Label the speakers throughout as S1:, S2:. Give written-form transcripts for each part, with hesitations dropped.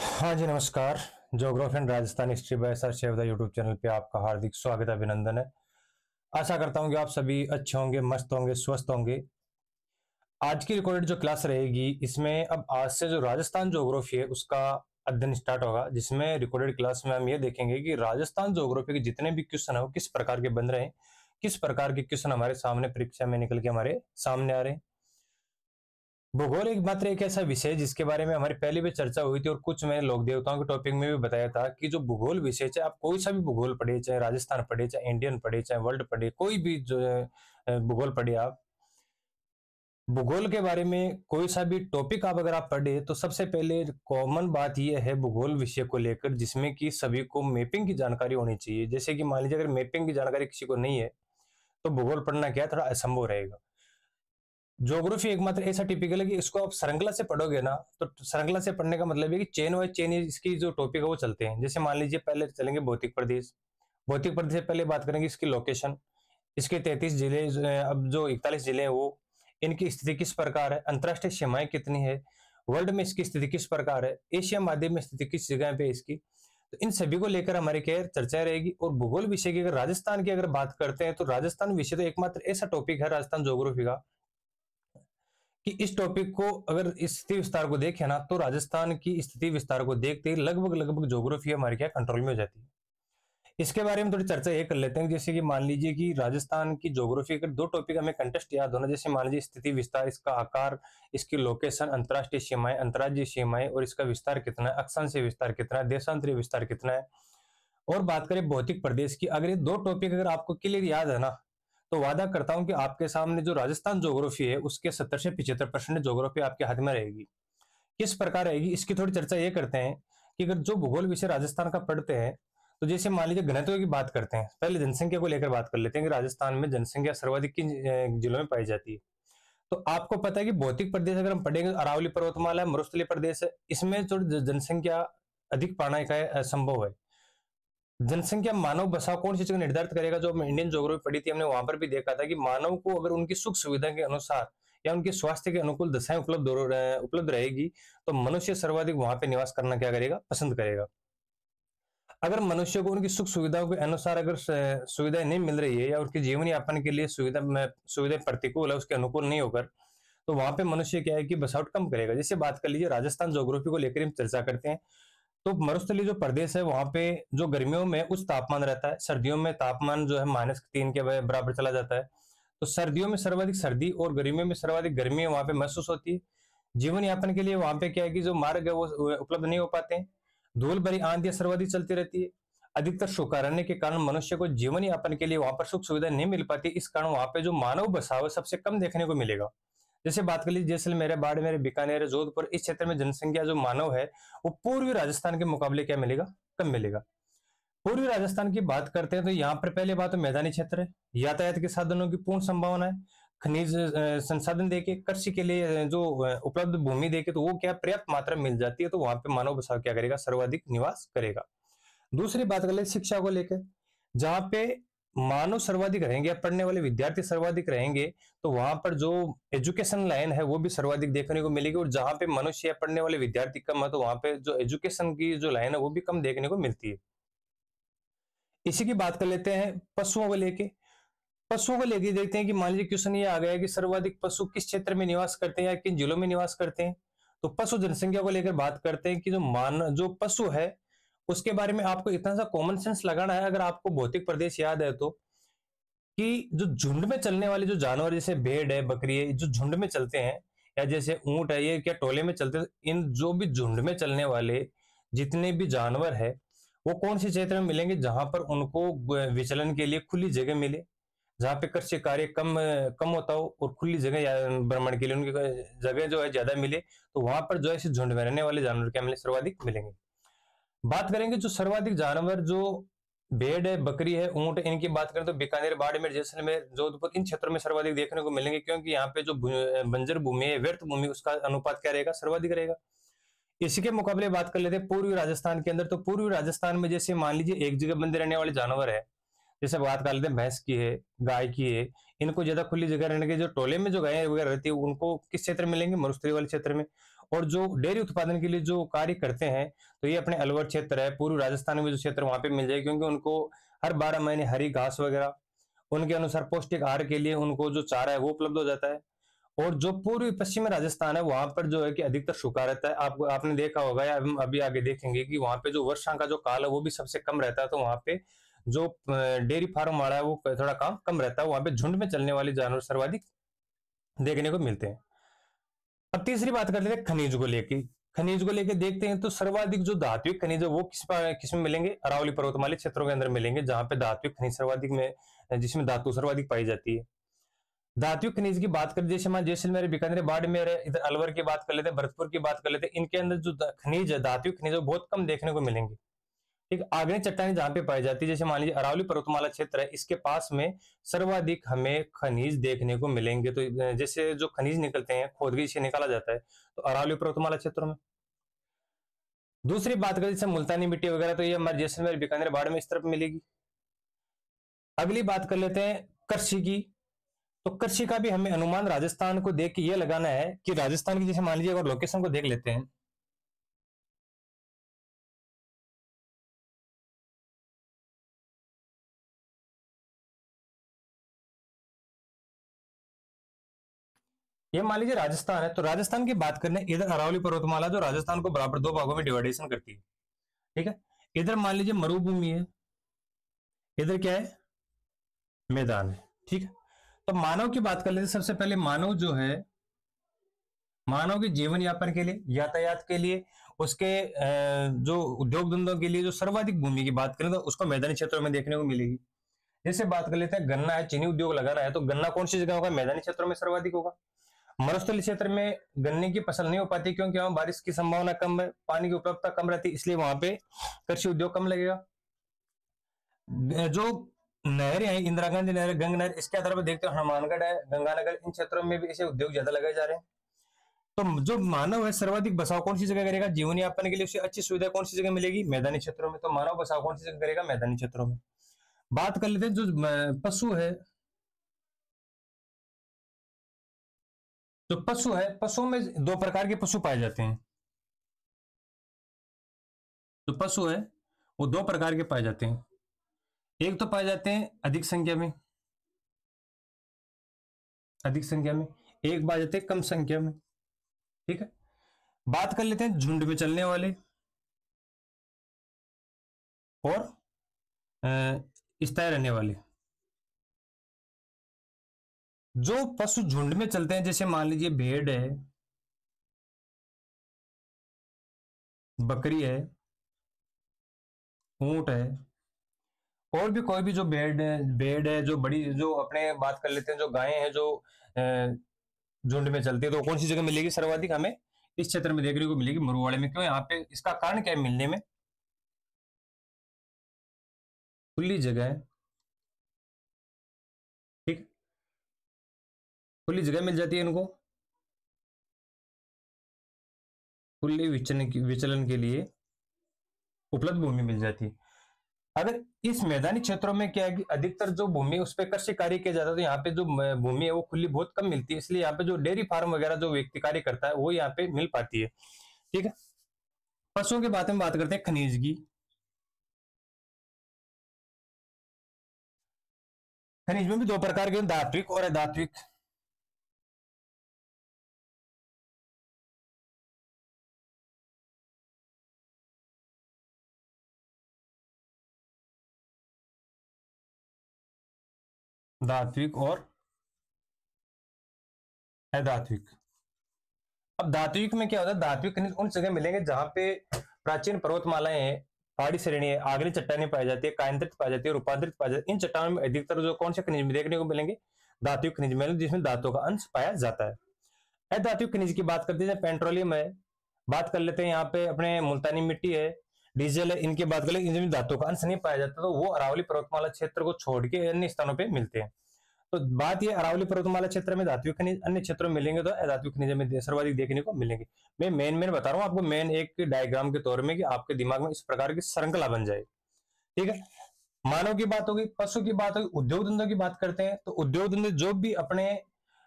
S1: हाँ जी, नमस्कार। Geography and Rajasthan history by sir Shevda YouTube channel पे आपका हार्दिक स्वागत अभिनंदन है। आशा करता हूँ कि आप सभी अच्छे होंगे, मस्त होंगे, स्वस्थ होंगे। आज की रिकॉर्डेड जो क्लास रहेगी इसमें अब आज से जो राजस्थान ज्योग्राफी है उसका अध्ययन स्टार्ट होगा, जिसमें रिकॉर्डेड क्लास में हम ये देखेंगे कि राजस्थान ज्योग्राफी के जितने भी क्वेश्चन है वो किस प्रकार के बन रहे हैं, किस प्रकार के क्वेश्चन हमारे सामने परीक्षा में निकल के हमारे सामने आ रहे हैं। भूगोल एक मात्र एक ऐसा विषय है जिसके बारे में हमारी पहले भी चर्चा हुई थी और कुछ मैंने लोक देवताओं के टॉपिक में भी बताया था कि जो भूगोल विषय, चाहे आप कोई सा भी भूगोल पढ़े, चाहे राजस्थान पढ़े, चाहे इंडियन पढ़े, चाहे वर्ल्ड पढ़े, कोई भी जो है भूगोल पढ़े, आप भूगोल के बारे में कोई सा भी टॉपिक आप अगर आप पढ़े तो सबसे पहले कॉमन बात यह है भूगोल विषय को लेकर, जिसमें कि सभी को मैपिंग की जानकारी होनी चाहिए। जैसे कि मान लीजिए अगर मैपिंग की जानकारी किसी को नहीं है तो भूगोल पढ़ना क्या है, थोड़ा असंभव रहेगा। ज्योग्राफी एकमात्र ऐसा टिपिकल है कि इसको आप श्रृंखला से पढ़ोगे ना, तो श्रृंखला से पढ़ने का मतलब है कि चेन वाइज चेन इसकी जो टॉपिक है वो चलते हैं। जैसे मान लीजिए पहले चलेंगे भौतिक प्रदेश। भौतिक प्रदेश से पहले बात करेंगे इसकी लोकेशन, इसके 33 जिले, अब जो 41 जिले हैं वो, इनकी स्थिति किस प्रकार है, अंतरराष्ट्रीय सीमाएं कितनी है, वर्ल्ड में इसकी स्थिति किस प्रकार है, एशिया महाद्वीप में स्थिति किस जगह पे है इसकी। तो इन सभी को लेकर हमारी क्या चर्चा रहेगी। और भूगोल विषय की अगर राजस्थान की अगर बात करते हैं तो राजस्थान विषय तो एकमात्र ऐसा टॉपिक है राजस्थान ज्योग्राफी का कि इस टॉपिक को अगर इस स्थिति विस्तार को देखें ना, तो राजस्थान की स्थिति विस्तार को देखते ही लगभग लगभग ज्योग्राफी हमारे क्या कंट्रोल में हो जाती है। इसके बारे में थोड़ी चर्चा ये कर लेते हैं। जैसे कि मान लीजिए कि राजस्थान की ज्योग्राफी अगर दो टॉपिक हमें कंटेस्ट याद होना, जैसे मान लीजिए स्थिति विस्तार, इसका आकार, इसकी लोकेशन, अंतरराष्ट्रीय सीमाएं, अंतर्राज्यीय सीमाएं और इसका विस्तार कितना है, अक्षांशीय विस्तार कितना है, देशांतरीय विस्तार कितना है। और बात करें भौतिक प्रदेश की, अगर ये दो टॉपिक अगर आपको क्लियर याद है ना, तो वादा करता हूं कि आपके सामने जो राजस्थान ज्योग्राफी है उसके 70 से 75% ज्योग्राफी आपके हाथ में रहेगी। किस प्रकार रहेगी इसकी थोड़ी चर्चा ये करते हैं कि अगर जो भूगोल विषय राजस्थान का पढ़ते हैं, तो जैसे मान लीजिए घनत्व की बात करते हैं, पहले जनसंख्या को लेकर बात कर लेते हैं कि राजस्थान में जनसंख्या सर्वाधिक किन जिलों में पाई जाती है। तो आपको पता है कि भौतिक प्रदेश अगर हम पढ़ेंगे, अरावली पर्वतमाला, मरुस्थलीय प्रदेश है, इसमें जो जनसंख्या अधिक पाना का असंभव है। जनसंख्या मानव बसाव कौन सी जगह निर्धारित करेगा, जो हमने इंडियन ज्योग्राफी पढ़ी थी, हमने वहां पर भी देखा था कि मानव को अगर उनकी सुख सुविधा के अनुसार या उनके स्वास्थ्य के अनुकूल दशाएं उपलब्ध रहेगी तो मनुष्य सर्वाधिक वहां पे निवास करना क्या करेगा, पसंद करेगा। अगर मनुष्य को उनकी सुख सुविधाओं के अनुसार अगर सुविधाएं नहीं मिल रही है या उनके जीवन यापन के लिए सुविधा प्रतिकूल है, उसके अनुकूल नहीं होकर, तो वहां पे मनुष्य क्या है कि बसावट कम करेगा। जैसे बात कर लीजिए राजस्थान ज्योग्राफी को लेकर हम चर्चा करते हैं, तो मरुस्थलीय जो प्रदेश है वहां पे जो गर्मियों में उच्च तापमान रहता है, सर्दियों में तापमान जो है -3 के बराबर चला जाता है। तो सर्दियों में सर्वाधिक सर्दी और गर्मियों में सर्वाधिक गर्मी वहां पे महसूस होती है। जीवन यापन के लिए वहां पे क्या है कि जो मार्ग है वो उपलब्ध नहीं हो पाते हैं। धूल भरी आंधियां सर्वाधिक चलती रहती है। अधिकतर सूखा रहने के कारण मनुष्य को जीवन यापन के लिए वहां पर सुख सुविधा नहीं मिल पाती। इस कारण वहां पे जो मानव बसाव है सबसे कम देखने को मिलेगा। जैसे बात कर लीजिए जैसलमेर, बाड़मेर, बीकानेर, जोधपुर, इस क्षेत्र में जनसंख्या जो मानव है वो पूर्वी राजस्थान के मुकाबले क्या मिलेगा, कम मिलेगा। पूर्वी राजस्थान की बात करते हैं तो यहाँ पर पहले बात तो मैदानी क्षेत्र है, यातायात के साधनों की पूर्ण संभावना है, खनिज संसाधन देके, कृषि के लिए जो उपलब्ध भूमि देके, तो वो क्या पर्याप्त मात्रा में मिल जाती है, तो वहां पे मानव बसाव क्या करेगा, सर्वाधिक निवास करेगा। दूसरी बात कर ले शिक्षा को लेकर, जहां पे मानव सर्वाधिक रहेंगे या पढ़ने वाले विद्यार्थी सर्वाधिक रहेंगे, तो वहां पर जो एजुकेशन लाइन है वो भी सर्वाधिक देखने को मिलेगी। और जहां पे मनुष्य या पढ़ने वाले विद्यार्थी कम है, तो वहां पे जो एजुकेशन की जो लाइन है वो भी कम देखने को मिलती है। इसी की बात कर लेते हैं पशुओं को लेके। पशुओं को लेके देखते हैं कि मान लीजिए क्वेश्चन ये आ गया है कि सर्वाधिक पशु किस क्षेत्र में निवास करते हैं या किन जिलों में निवास करते हैं। तो पशु जनसंख्या को लेकर बात करते हैं कि जो पशु है उसके बारे में आपको इतना सा कॉमन सेंस लगाना है। अगर आपको भौतिक प्रदेश याद है तो, कि जो झुंड में चलने वाले जो जानवर, जैसे भेड़ है, बकरी है, जो झुंड में चलते हैं, या जैसे ऊंट है, ये क्या टोले में चलते हैं, इन जो भी झुंड में चलने वाले जितने भी जानवर है वो कौन से क्षेत्र में मिलेंगे, जहां पर उनको विचलन के लिए खुली जगह मिले, जहां पे कृषि कार्य कम कम होता हो और खुली जगह भ्रमण के लिए उनकी जगह जो है ज्यादा मिले, तो वहां पर जो है झुंड में रहने वाले जानवर क्या मिले, सर्वाधिक मिलेंगे। बात करेंगे जो सर्वाधिक जानवर, जो भेड़ है, बकरी है, ऊंट है, इनकी बात करें तो बीकानेर, बाड़मेर, जैसलमेर, जोधपुर, इन क्षेत्रों में सर्वाधिक देखने को मिलेंगे, क्योंकि यहाँ पे जो बंजर भूमि है, व्यर्थ भूमि, उसका अनुपात क्या रहेगा, सर्वाधिक रहेगा। इसी के मुकाबले बात कर लेते हैं पूर्वी राजस्थान के अंदर। तो पूर्वी राजस्थान में जैसे मान लीजिए एक जगह बंदे रहने वाले जानवर है, जैसे बात कर लेते हैं भैंस की है, गाय की है, इनको ज्यादा खुली जगह रहने के, जो टोले में जो गाय वगैरह रहती है उनको किस क्षेत्र में मिलेंगे, मरुस्थलीय वाले क्षेत्र में। और जो डेयरी उत्पादन के लिए जो कार्य करते हैं, तो ये अपने अलवर क्षेत्र है, पूर्वी राजस्थान में जो क्षेत्र वहां पे मिल जाएगी, क्योंकि उनको हर 12 महीने हरी घास वगैरह उनके अनुसार पौष्टिक आहार के लिए उनको जो चारा है वो उपलब्ध हो जाता है। और जो पूर्वी पश्चिमी राजस्थान है वहां पर जो है कि अधिकतर सूखा रहता है। आपको आपने देखा होगा या हम अभी आगे देखेंगे कि वहां पे जो वर्षा का जो काल है वो भी सबसे कम रहता है, तो वहां पे जो डेयरी फार्म वाला है वो थोड़ा काम कम रहता है, वहां पे झुंड में चलने वाले जानवर सर्वाधिक देखने को मिलते हैं। अब तीसरी बात कर लेते हैं खनिज को लेके। खनिज को लेके देखते हैं तो सर्वाधिक जो धात्विक खनिज है वो किस में मिलेंगे? अरावली पर्वतमाला क्षेत्रों के अंदर मिलेंगे, जहां पे धात्विक खनिज सर्वाधिक में, जिसमें धातु सर्वाधिक पाई जाती है। धात्विक खनिज की बात करें, जैसे हमारे जैसलमेर, बीकानेर, बाड़मेर, इधर अलवर की बात कर लेते हैं, भरतपुर की बात कर लेते हैं, इनके अंदर जो खनिज है, धात्विक खनिज है, बहुत कम देखने को मिलेंगे। ठीक, आग्नेय चट्टानी जहां पे पाई जाती है, जैसे मान लीजिए अरावली पर्वतमाला क्षेत्र है, इसके पास में सर्वाधिक हमें खनिज देखने को मिलेंगे। तो जैसे जो खनिज निकलते हैं, खोदगी से निकाला जाता है, तो अरावली पर्वतमाला क्षेत्रों में। दूसरी बात करें जैसे मुल्तानी मिट्टी वगैरह, तो ये हमारे जैसलमेर, बीकानेर, बाड़मेर इस तरफ मिलेगी। अगली बात कर लेते हैं कृषि की। तो कृषि का भी हमें अनुमान राजस्थान को देख के ये लगाना है कि राजस्थान की, जैसे मान लीजिए अगर लोकेशन को देख लेते हैं, ये मान लीजिए राजस्थान है, तो राजस्थान की बात करने, इधर अरावली पर्वतमाला जो राजस्थान को बराबर दो भागों में डिवाइडेशन करती है। ठीक है, इधर मान लीजिए मरुभूमि है, इधर क्या है? मैदान है। ठीक है, तो मानव की बात कर लेते हैं। सबसे पहले मानव जो है, मानव के जीवन यापन के लिए, यातायात के लिए, उसके जो उद्योग धंधों के लिए जो सर्वाधिक भूमि की बात करें तो उसको मैदानी क्षेत्रों में देखने को मिलेगी। जैसे बात कर लेते हैं गन्ना है, चीनी उद्योग लगाना है, तो गन्ना कौन सी जगह होगा? मैदानी क्षेत्रों में सर्वाधिक होगा। मरुस्थलीय क्षेत्र में गन्ने की फसल नहीं हो पाती, क्योंकि वहां बारिश की संभावना कम है, पानी की उपलब्धता कम रहती है, इसलिए वहां पे कृषि उद्योग कम लगेगा। जो नहर है, इंदिरा गांधी नहर, गंगा नहर, इसके आधार पर देखते हो हनुमानगढ़ है, गंगानगर, इन क्षेत्रों में भी ऐसे उद्योग ज्यादा लगाए जा रहे हैं। तो जो मानव है सर्वाधिक बसाव कौन सी जगह करेगा? जीवन यापन के लिए उसे अच्छी सुविधा कौन सी जगह मिलेगी? मैदानी क्षेत्रों में। तो मानव बसाव कौन सी जगह करेगा? मैदानी क्षेत्रों में। बात कर लेते हैं जो पशु है, जो पशु है, पशुओं में दो प्रकार के पशु पाए जाते हैं। जो पशु है वो दो प्रकार के पाए जाते हैं। एक तो पाए जाते हैं अधिक संख्या में, अधिक संख्या में, एक पाए जाते हैं कम संख्या में। ठीक है, बात कर लेते हैं झुंड में चलने वाले और स्थायी रहने वाले। जो पशु झुंड में चलते हैं, जैसे मान लीजिए भेड़ है, बकरी है, ऊंट है, और भी कोई भी जो भेड़ है, जो बड़ी, जो अपने बात कर लेते हैं जो गायें हैं, जो झुंड में चलती है, तो कौन सी जगह मिलेगी सर्वाधिक? हमें इस क्षेत्र में देखने को मिलेगी, मरुवाड़े में। क्यों? यहाँ पे इसका कारण क्या है मिलने में? खुली जगह है। ठीक, खुली जगह मिल जाती है इनको, खुले विचलन के लिए उपलब्ध भूमि मिल जाती है। अगर इस मैदानी क्षेत्रों में क्या है कि अधिकतर जो भूमि उस पर कृषि कार्य किया जाता है, तो यहाँ पे जो भूमि है वो खुली बहुत कम मिलती है, इसलिए यहाँ पे जो डेयरी फार्म वगैरह जो व्यक्ति कार्य करता है वो यहाँ पे मिल पाती है। ठीक है, पशुओं के बारे में बात करते हैं खनिज की। खनिज में भी दो प्रकार के, धात्विक और अधात्विक। धात्विक और अधात्विक। अब धात्विक में क्या होता है? धात्विक खनिज उन जगह मिलेंगे जहां पे प्राचीन पर्वतमालाएं हैं, पहाड़ी श्रेणी है, आग्नेय चट्टानें पाई जाती है, कायांतरित पाई जाती है, रूपांतरित पाई जाती है। इन चट्टानों में अधिकतर जो कौन से खनिज देखने को मिलेंगे? धात्विक खनिज मिलेंगे, जिसमें धातुओं का अंश पाया जाता है। अधात्विक खनिज की बात करते हैं, पेट्रोलियम है, बात कर लेते हैं यहाँ पे अपने मुल्तानी मिट्टी है, डीजल है, इनकी बात कर ले, इनमें धातु का अंश नहीं पाया जाता, तो वो अरावली पर्वतमाला क्षेत्र को छोड़ के अन्य स्थानों पे मिलते हैं। तो बात ये, अरावली पर्वतमाला क्षेत्र में धात्विक खनिज, अन्य क्षेत्रों में मिलेंगे तो अधात्विक खनिज में सर्वाधिक देखने को मिलेंगे। मैं मेन बता रहा हूँ आपको, मेन एक डायग्राम के तौर में, कि आपके दिमाग में इस प्रकार की श्रृंखला बन जाए। ठीक है, मानव की बात होगी, पशु की बात होगी, उद्योग धंधों की बात करते हैं। तो उद्योग धंधे जो भी अपने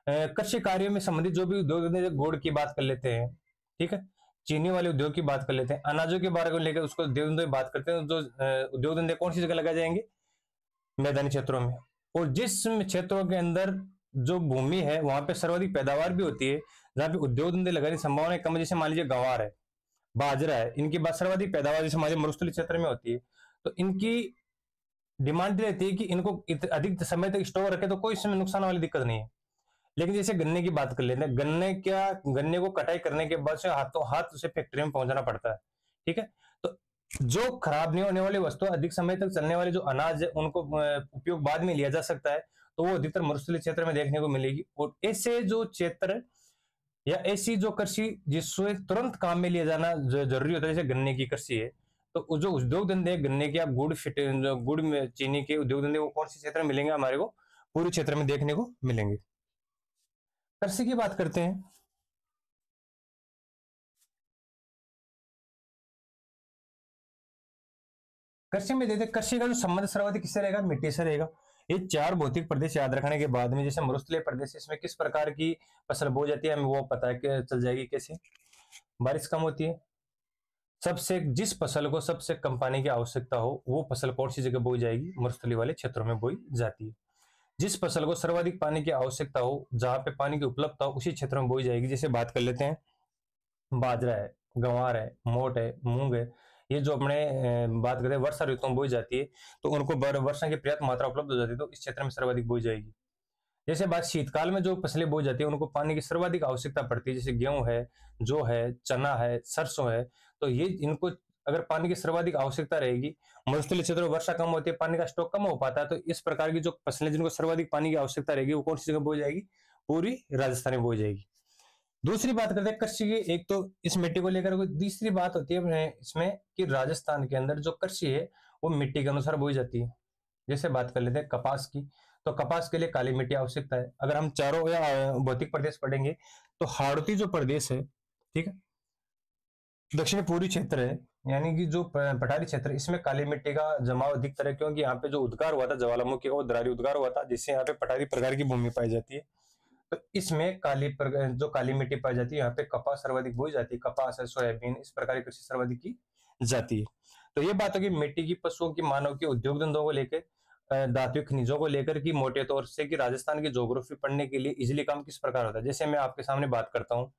S1: कृषि कार्यों में संबंधित जो भी उद्योग धंधे, गुड़ की बात कर लेते हैं, ठीक है। चीनी वाले उद्योग की बात कर लेते हैं, अनाजों के बारे में लेकर उसको उद्योग धंधे बात करते हैं। जो उद्योग धंधे कौन सी जगह लगाए जाएंगे? मैदानी क्षेत्रों में। और जिस क्षेत्रों के अंदर जो भूमि है वहां पे सर्वाधिक पैदावार भी होती है, जहां पे उद्योग धंधे लगाने की संभावना कम है, जैसे मान लीजिए गंवार है, बाजरा है, इनकी बात सर्वाधिक पैदावार जैसे हमारे मरुस्थलीय क्षेत्र में होती है, तो इनकी डिमांड रहती है कि इनको अधिक समय तक स्टोर रखे तो कोई इसमें नुकसान वाली दिक्कत नहीं है। लेकिन जैसे गन्ने की बात कर लेते हैं, गन्ने को कटाई करने के बाद से हाथों हाथ उसे फैक्ट्री में पहुंचाना पड़ता है। ठीक है। तो जो खराब नहीं होने वाली वस्तु, अधिक समय तक चलने वाले जो अनाज है, उनको उपयोग बाद में लिया जा सकता है, तो वो अधिकतर मरुस्थलीय क्षेत्र में देखने को मिलेगी। और ऐसे जो क्षेत्र या ऐसी जो कृषि जिससे तुरंत काम में लिया जाना जरूरी होता है, जैसे गन्ने की कृषि है, तो जो उद्योग धंधे गन्ने के या गुड़ में चीनी के उद्योग धंधे, वो कौन से क्षेत्र में मिलेंगे? हमारे को पूरे क्षेत्र में देखने को मिलेंगे। कृषि की बात करते हैं। कृषि में देते कृषि का जो संबंध सर्वाधिक किससे रहेगा? मिट्टी से रहेगा। ये चार भौतिक प्रदेश याद रखने के बाद में, जैसे मरुस्थलीय प्रदेश, इसमें किस प्रकार की फसल बो जाती है हमें वो पता है कि चल जाएगी कैसे। बारिश कम होती है, सबसे जिस फसल को सबसे कम पानी की आवश्यकता हो वो फसल कौन सी जगह बोई जाएगी? मरुस्थलीय वाले क्षेत्रों में बोई जाती है। जिस फसल को सर्वाधिक पानी की आवश्यकता हो, जहां पे पानी की उपलब्धता हो, उसी क्षेत्र में बोई जाएगी। जैसे बात कर लेते हैं, बाजरा है, गंवार है, मोट है, मूंग है, ये जो अपने बात करें वर्षा ऋतु में बोई जाती है, तो उनको वर्षा की पर्याप्त मात्रा उपलब्ध हो जाती है, तो इस क्षेत्र में सर्वाधिक बोई जाएगी। जैसे बात शीतकाल में जो फसलें बोई जाती है, उनको पानी की सर्वाधिक आवश्यकता पड़ती है, जैसे गेहूं है, जो है, चना है, सरसों है, तो ये इनको अगर पानी की सर्वाधिक आवश्यकता रहेगी, मरुस्थलीय क्षेत्रों में वर्षा कम होती है, पानी का स्टॉक कम हो पाता है, तो इस प्रकार की जो फसलें जिनको सर्वाधिक पानी की आवश्यकता रहेगी, वो कौन सी जगह बोई जाएगी? पूरी राजस्थान में बोई जाएगी। दूसरी बात करते हैं कृषि की, एक तो इस मिट्टी को लेकर दूसरी बात होती है इसमें कि राजस्थान के अंदर जो कृषि है वो मिट्टी के अनुसार बोई जाती है। जैसे बात कर लेते हैं कपास की, तो कपास के लिए काली मिट्टी आवश्यकता है। अगर हम चारों या भौतिक प्रदेश पढ़ेंगे, तो हाड़ौती जो प्रदेश है, ठीक है, दक्षिण पूर्वी क्षेत्र है, यानी कि जो पठारी क्षेत्र है, इसमें काली मिट्टी का जमाव अधिकतर है, क्योंकि यहाँ पे जो उद्गार हुआ था ज्वालामुखी और दरारी उद्गार हुआ था, जिससे यहाँ पे पठारी प्रकार की भूमि पाई जाती है। तो इसमें जो काली मिट्टी पाई जाती है, यहाँ पे कपास सर्वाधिक बोई जाती है, कपास है, सोयाबीन, इस प्रकार की कृषि सर्वाधिक की जाती है। तो ये बात होगी मिट्टी की, पशुओं की, मानव की, उद्योग धंधों को लेकर, धात्विक खनिजों को लेकर की मोटे तौर से, कि राजस्थान की ज्योग्राफी पढ़ने के लिए इजिली काम किस प्रकार होता है। जैसे मैं आपके सामने बात करता हूँ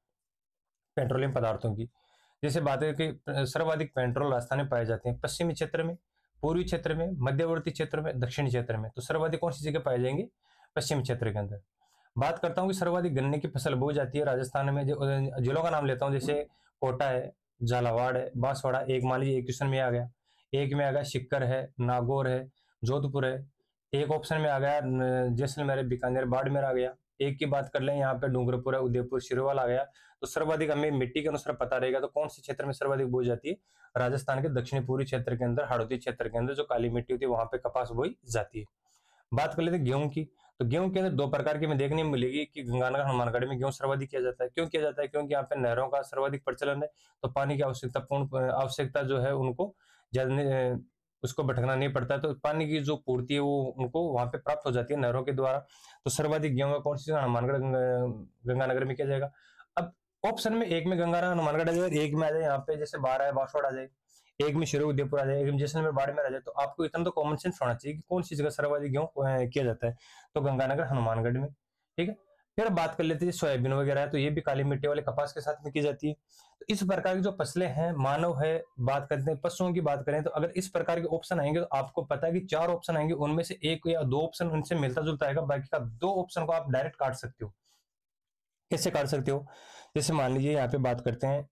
S1: पेट्रोलियम पदार्थों की, जैसे बात है कि सर्वाधिक पेट्रोल राजस्थान में पाए जाते हैं, पश्चिमी क्षेत्र में, पूर्वी क्षेत्र में, मध्यवर्ती क्षेत्र में, दक्षिणी क्षेत्र में। तो सर्वाधिक कौन सी जगह पाए जाएंगे? पश्चिम क्षेत्र के अंदर। बात करता हूँ कि सर्वाधिक गन्ने की फसल बोई जाती है राजस्थान में, जिलों का नाम लेता हूँ, जैसे कोटा है, झालावाड़ है, बांसवाड़ा, एक मान लीजिए एक क्वेश्चन में आ गया, एक में आ गया सिक्कर है, नागौर है, जोधपुर है, एक ऑप्शन में आ गया जैसलमेर, बीकानेर, बाड़मेर आ गया। एक की बात कर लें, यहाँ पे डूंगरपुर है, उदयपुर, सिरोवाल आ गया। तो सर्वाधिक हमें मिट्टी के अनुसार पता रहेगा, तो कौन से क्षेत्र में सर्वाधिक बोई जाती है? राजस्थान के दक्षिणी पूर्वी क्षेत्र के अंदर, हाड़ौती क्षेत्र के अंदर जो काली मिट्टी होती है, वहां पे कपास बोई जाती है। बात कर लेते हैं गेहूं की, तो गेहूं के अंदर दो प्रकार की हमें देखने में मिलेगी कि गंगानगर, हनुमानगढ़ में गेहूं सर्वाधिक किया जाता है। क्यों किया जाता है? क्योंकि यहाँ पे नहरों का सर्वाधिक प्रचलन है, तो पानी की आवश्यकता जो है उनको ज्यादा उसको भटकना नहीं पड़ता, तो पानी की जो पूर्ति है वो उनको वहां पे प्राप्त हो जाती है नहरों के द्वारा। तो सर्वाधिक गेहूं कौन सी? हनुमानगढ़, गंगानगर में किया जाएगा। अब ऑप्शन में एक में गंगानगर, हनुमानगढ़ आ जाए, एक में आ जाए यहाँ पे जैसे बारह है, बांसवाड़ा आ जाए, एक में शिरो, उदयपुर आ जाए, एक में जैसलमेर, बाड़मेर आ जाए। तो आपको इतना तो कॉमन सेंस होना चाहिए कि कौन सी जगह सर्वाधिक गेहूं किया जाता है, तो गंगानगर, हनुमानगढ़ में। ठीक है। फिर बात कर लेते हैं सोयाबीन वगैरह है, तो ये भी काली मिट्टी वाले कपास के साथ में की जाती है। तो इस प्रकार की जो फसलें हैं, मानव है, बात करते हैं पशुओं की बात करें, तो अगर इस प्रकार के ऑप्शन आएंगे, तो आपको पता है कि चार ऑप्शन आएंगे, उनमें से एक या दो ऑप्शन उनसे मिलता जुलता आएगा, बाकी का दो ऑप्शन को आप डायरेक्ट काट सकते हो। कैसे काट सकते हो? जैसे मान लीजिए यहाँ पे बात करते हैं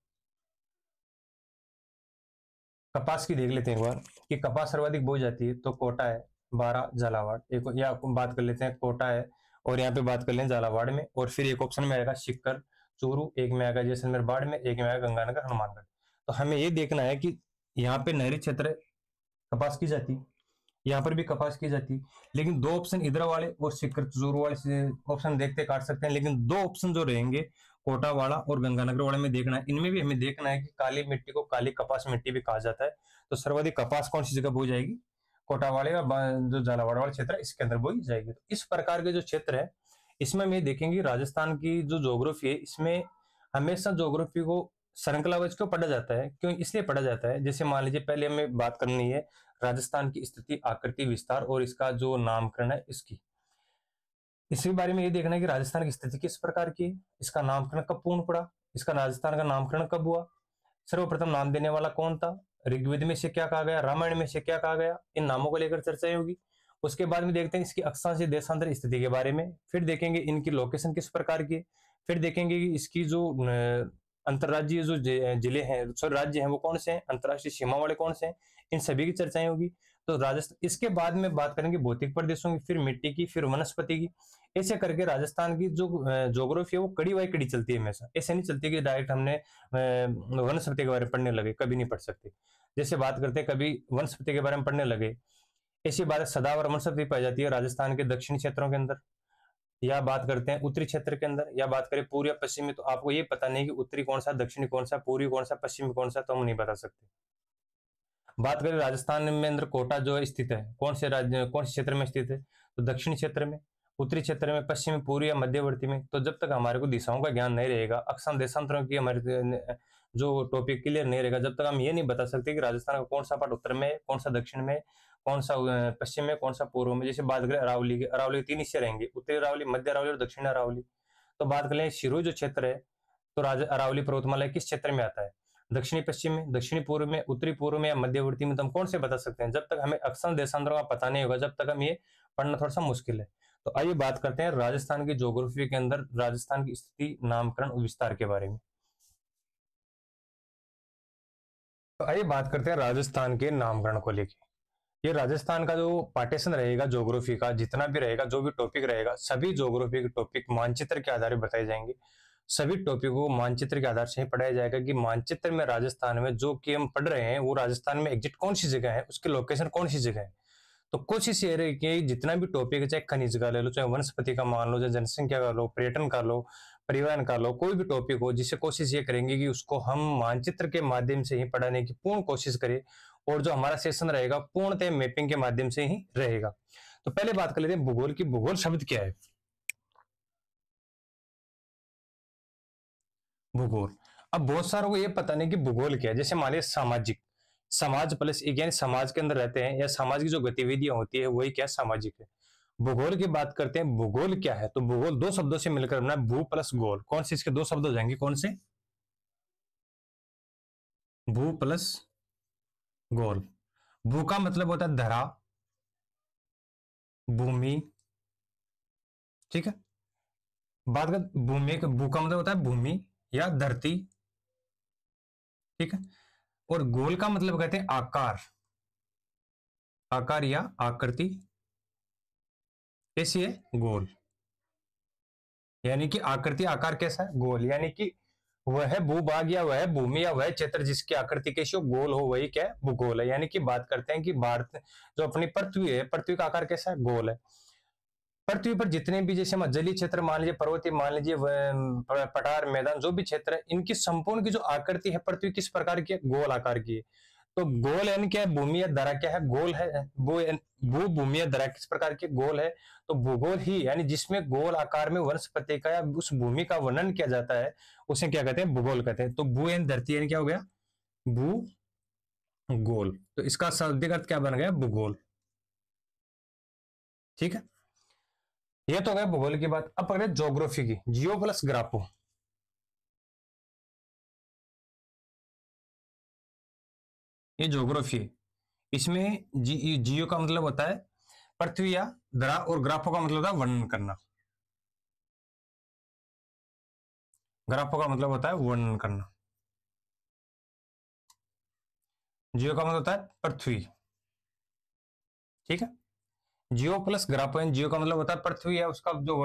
S1: कपास की, देख लेते हैं एक बार कि कपास सर्वाधिक बोई जाती है, तो कोटा है, बारह, झालावाड़, एक या बात कर लेते हैं कोटा है, और यहाँ पे बात कर लें झालावाड़ में, और फिर एक ऑप्शन में आएगा सिक्कर, चूरू, एक में आएगा जैसलमेर, बाढ़ में, एक में आएगा गंगानगर, हनुमानगढ़। तो हमें ये देखना है कि यहाँ पे नहरी क्षेत्र कपास की जाती, यहाँ पर भी कपास की जाती, लेकिन दो ऑप्शन इधर वाले और सिक्कर, चूरू वाले ऑप्शन देखते काट सकते हैं, लेकिन दो ऑप्शन जो रहेंगे कोटा वाला और गंगानगर वाले में देखना है, इनमें भी हमें देखना है कि काली मिट्टी को काली कपास मिट्टी भी कहा जाता है। तो सर्वाधिक कपास कौन सी जगह बोई जाएगी? कोटा वाले या जो झालावाड़ वाला क्षेत्र है, इसके अंदर बोई जाएगी। तो इस प्रकार के जो क्षेत्र है, इसमें हम ये देखेंगे राजस्थान की जो ज्योग्राफी है, इसमें हमेशा ज्योग्राफी को श्रृंखला वाइज क्यों पढ़ा जाता है, क्यों इसलिए पढ़ा जाता है, जैसे मान लीजिए पहले हमें बात करनी है राजस्थान की स्थिति, आकृति, विस्तार और इसका जो नामकरण है इसकी, इसी बारे में ये देखना है कि राजस्थान की स्थिति किस प्रकार की है, इसका नामकरण कब पूर्ण पड़ा, इसका राजस्थान का नामकरण कब हुआ, सर्वप्रथम नाम देने वाला कौन था, ऋग्वेद में से क्या कहा गया, रामायण में से क्या कहा गया, इन नामों को लेकर चर्चा होगी। उसके बाद में देखते हैं इसकी अक्षांशीय देशांतर स्थिति के बारे में, फिर देखेंगे इनकी लोकेशन किस प्रकार की, फिर देखेंगे कि इसकी जो अंतरराज्यीय जो जिले हैं, सॉरी राज्य हैं वो कौन से हैं, अंतरराष्ट्रीय सीमा वाले कौन से हैं, इन सभी की चर्चाएं होगी। तो राजस्थान, इसके बाद में बात करेंगे भौतिक प्रदेशों की, फिर मिट्टी की, फिर वनस्पति की। ऐसे करके राजस्थान की जो ज्योग्राफी है वो कड़ी बाई कड़ी चलती है हमेशा, ऐसे नहीं चलती कि डायरेक्ट हमने वनस्पति के बारे में पढ़ने लगे, कभी नहीं पढ़ सकते। जैसे बात करते हैं कभी वनस्पति के बारे में पढ़ने लगे, ऐसी बात सदाबहार वनस्पति पाई जाती है राजस्थान के दक्षिणी क्षेत्रों के अंदर, या बात करते हैं उत्तरी क्षेत्र के अंदर, या बात करें पूर्व या पश्चिमी, तो आपको ये पता नहीं कि उत्तरी कौन सा, दक्षिणी कौन सा, पूर्वी कौन सा, पश्चिमी कौन सा, तो हम नहीं बता सकते। बात करें राजस्थान में अंदर कोटा जो स्थित है, कौन से राज्य, कौन से क्षेत्र में स्थित है, तो दक्षिणी क्षेत्र में, उत्तरी क्षेत्र में, पश्चिमी, पूर्वी या मध्यवर्ती में। तो जब तक हमारे को दिशाओं का ज्ञान नहीं रहेगा, अक्षांश देशांतरों की हमारे जो टॉपिक क्लियर नहीं रहेगा, जब तक हम ये नहीं बता सकते कि राजस्थान का कौन सा पार्ट उत्तर में, कौन सा दक्षिण में, कौन सा पश्चिम में, कौन सा पूर्व में। जैसे बात करें अरावली की, अरावली के 3 हिस्से रहेंगे, उत्तरी अरावली, मध्य अरावली और दक्षिण अरावली। तो बात करें शिरोई जो क्षेत्र है, तो अरावली पर्वतमाला किस क्षेत्र में आता है, दक्षिणी पश्चिम में, दक्षिणी पूर्व में, उत्तरी पूर्व में या मध्यवर्ती में, तो हम कौन से बता सकते हैं। जब तक हमें अक्षांश देशांतरों का पता नहीं होगा, जब तक हम ये पढ़ना थोड़ा सा मुश्किल है। तो आइए बात करते हैं राजस्थान की ज्योग्राफी के अंदर राजस्थान की स्थिति, नामकरण और विस्तार के बारे में। तो आइए बात करते हैं राजस्थान के नामकरण को लेकर। ये राजस्थान का जो पार्टीशन रहेगा ज्योग्राफी का, जितना भी रहेगा, जो भी टॉपिक रहेगा, सभी ज्योग्राफी के टॉपिक मानचित्र के आधार पर बताए जाएंगे। सभी टॉपिक को मानचित्र के आधार से ही पढ़ाया जाएगा कि मानचित्र में राजस्थान में जो कि हम पढ़ रहे हैं वो राजस्थान में एग्जैक्ट कौन सी जगह है, उसकी लोकेशन कौन सी जगह है। तो कोशिश ये रही कि जितना भी टॉपिक है, चाहे खनिज का ले लो, चाहे वनस्पति का मान लो, चाहे जनसंख्या का लो, पर्यटन का लो, परिवहन का लो, कोई भी टॉपिक हो, जिससे कोशिश ये करेंगे कि उसको हम मानचित्र के माध्यम से ही पढ़ाने की पूर्ण कोशिश करें, और जो हमारा सेशन रहेगा पूर्णतः मैपिंग के माध्यम से ही रहेगा। तो पहले बात कर लेते हैं भूगोल की। भूगोल शब्द क्या है? भूगोल, अब बहुत सारों को ये पता नहीं कि भूगोल क्या है। जैसे मान लिया सामाजिक, समाज प्लस एक, यानी समाज के अंदर रहते हैं या समाज की जो गतिविधियां होती है वही क्या, सामाजिक है। भूगोल की बात करते हैं, भूगोल क्या है, तो भूगोल दो शब्दों से मिलकर बना है, भू प्लस गोल। कौन से इसके दो शब्द हो जाएंगे, कौन से? भू प्लस गोल। भू का मतलब होता है धरा, भूमि, ठीक है। बात कर भूमि, भू का मतलब होता है भूमि या धरती, ठीक है। और गोल का मतलब कहते हैं आकार, आकार या आकृति, कैसी है, गोल। यानी कि आकृति, आकार कैसा है, गोल। यानी कि वह भूभाग या वह भूमि या वह क्षेत्र जिसकी आकृति कैसी हो, गोल हो, वही क्या है, भूगोल है। यानी कि बात करते हैं कि भारत जो अपनी पृथ्वी है, पृथ्वी का आकार कैसा है, गोल है। पृथ्वी पर जितने भी, जैसे जलीय क्षेत्र मान लीजिए, पर्वतीय मान लीजिए, पठार, मैदान, जो भी क्षेत्र है, इनकी संपूर्ण की जो आकृति है पृथ्वी किस प्रकार की है, गोल आकार की है। तो गोल यानी क्या है, भूमि या धरा क्या है, गोल है। भू भूमि या धरा किस प्रकार की, गोल है। तो भूगोल ही, यानी जिसमें गोल आकार में वनस्पति का या उस भूमि का वर्णन किया जाता है, उसे क्या कहते हैं, भूगोल कहते हैं। तो भू यानी धरती, यानी क्या हो गया, भू गोल। तो इसका शाब्दिक अर्थ क्या बन गया, भूगोल, ठीक है। ये तो गया भूगोल की बात। अब पकड़े ज्योग्राफी की, जियो प्लस ग्राफो। ये ज्योग्राफी है, इसमें जियो का मतलब होता है पृथ्वी या धरा, और ग्राफो का मतलब होता है वर्णन करना। ग्राफो का मतलब होता है वर्णन करना, जियो का मतलब होता है पृथ्वी, ठीक है। जियो प्लस ग्राफो, यानी जियो का मतलब होता है पृथ्वी या उसका जो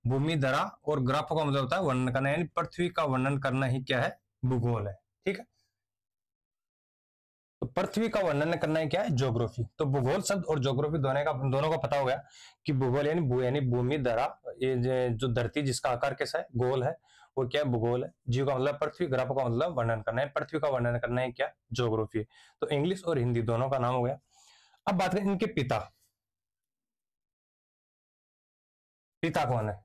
S1: भूमि, धरा, और ग्राफो का मतलब होता है वर्णन करना, यानी पृथ्वी का वर्णन करना ही क्या है, भूगोल है, ठीक है। तो पृथ्वी का वर्णन करना है क्या है, ज्योग्राफी। तो भूगोल शब्द और ज्योग्राफी दोनों का पता हो गया कि भूगोल यानी भूमि, धरा, ये जो धरती जिसका आकार कैसा है, गोल है, वो क्या है, भूगोल है। जीव का मतलब पृथ्वी, ग्राफ का मतलब वर्णन करना है, पृथ्वी का वर्णन करना है क्या, ज्योग्राफी। तो इंग्लिश और हिंदी दोनों का नाम हो गया। अब बात करें इनके पिता। पिता कौन है?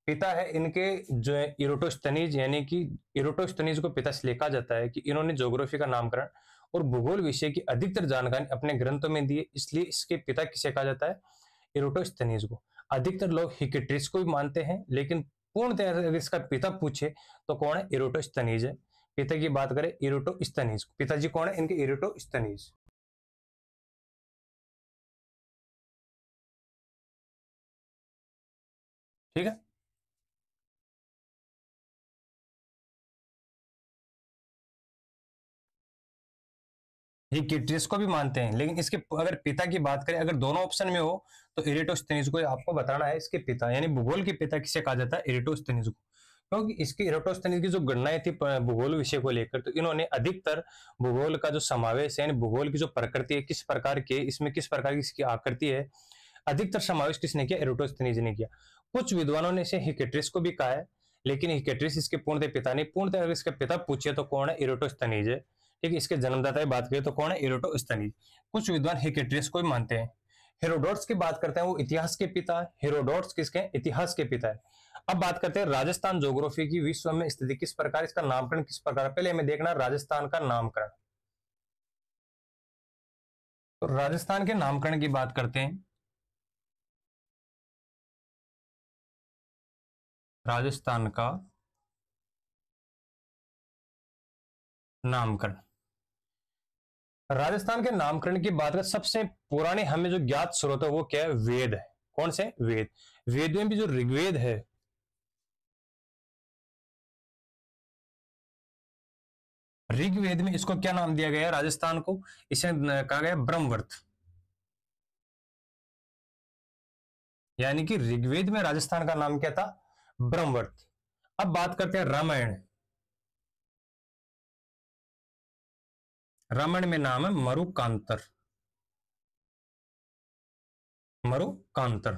S1: पिता है इनके जो है इरोटोस्थनीज, यानी कि इरोटोस्थनीज को पिता से लिखा जाता है कि इन्होंने ज्योग्राफी का नामकरण और भूगोल विषय की अधिकतर जानकारी अपने ग्रंथों में दी है, इसलिए इसके पिता किसे कहा जाता है, इरोटोस्थनीज को। अधिकतर लोग हिकेट्रिस को भी मानते हैं, लेकिन पूर्णतः अगर इसका पिता पूछे तो कौन है, इरोटोस्थनीज है। पिता की बात करें इरोटोस्थनीज, पिताजी कौन है इनके, इरोटोस्थनीज। ठीक है, हिकेट्रिस को भी मानते हैं, लेकिन इसके अगर पिता की बात करें, अगर दोनों ऑप्शन में हो तो इरेटोस्थनीज को आपको बताना है इसके पिता, यानी भूगोल के पिता किसे कहा जाता है, इरेटोस्थनीज को। क्योंकि इसकी इरेटोस्थनीज की जो गणनाएं थी भूगोल विषय को लेकर, तो इन्होंने अधिकतर भूगोल का जो समावेश है, यानी भूगोल की जो प्रकृति है, किस प्रकार के इसमें किस प्रकार की इसकी आकृति है, अधिकतर समावेश किसने किया, इरेटोस्थनीज ने किया। कुछ विद्वानों ने इसे हिकेट्रिस को भी कहा है, लेकिन हिकेट्रिस इसके पूर्णतः पिता नहीं, पूर्णतः अगर इसके पिता पूछे तो कौन है, इरेटोस्थनीज है। ठीक है, इसके जन्मदाता की बात करें तो कौन है, इरोटोस्थनीज। कुछ विद्वान हिकेट्रिस को भी मानते हैं। हेरोडोट्स की बात करते हैं, वो इतिहास के पिता है। हेरोडोट्स किसके, इतिहास के पिता है। अब बात करते हैं राजस्थान ज्योग्राफी की विश्व में स्थिति किस प्रकार, इसका नामकरण किस प्रकार, पहले हमें देखना राजस्थान का नामकरण। तो राजस्थान के नामकरण की बात करते हैं। राजस्थान का नामकरण, राजस्थान के नामकरण की बात करें, सबसे पुराने हमें जो ज्ञात स्रोत है वो क्या है, वेद है। कौन से, वेद। वेद में भी जो ऋग्वेद है, ऋग्वेद में इसको क्या नाम दिया गया, राजस्थान को इसे कहा गया ब्रह्मवर्त, यानी कि ऋग्वेद में राजस्थान का नाम क्या था, ब्रह्मवर्त। अब बात करते हैं रामायण। रामायण में नाम है मरुकांतर, मरुकांतर।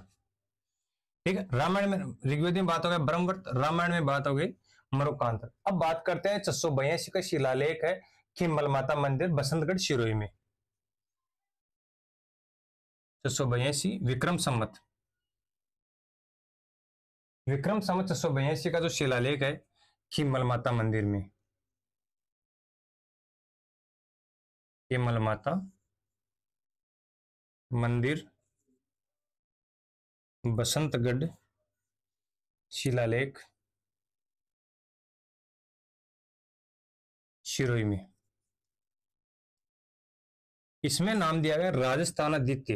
S1: ठीक है, रामायण में, ऋग्वेद में बात हो गया ब्रह्मवर्त, रामायण में बात हो गई मरुकांतर। अब बात करते हैं 682 का शिलालेख है खिम्मल माता मंदिर बसंतगढ़ सिरोही में। 682 विक्रम संवत, विक्रम संवत 682 का जो शिलालेख है खिम्मल माता मंदिर में, खिम्मल माता मंदिर बसंतगढ़ शिलालेख सिरोही में, इसमें नाम दिया गया राजस्थानादित्य,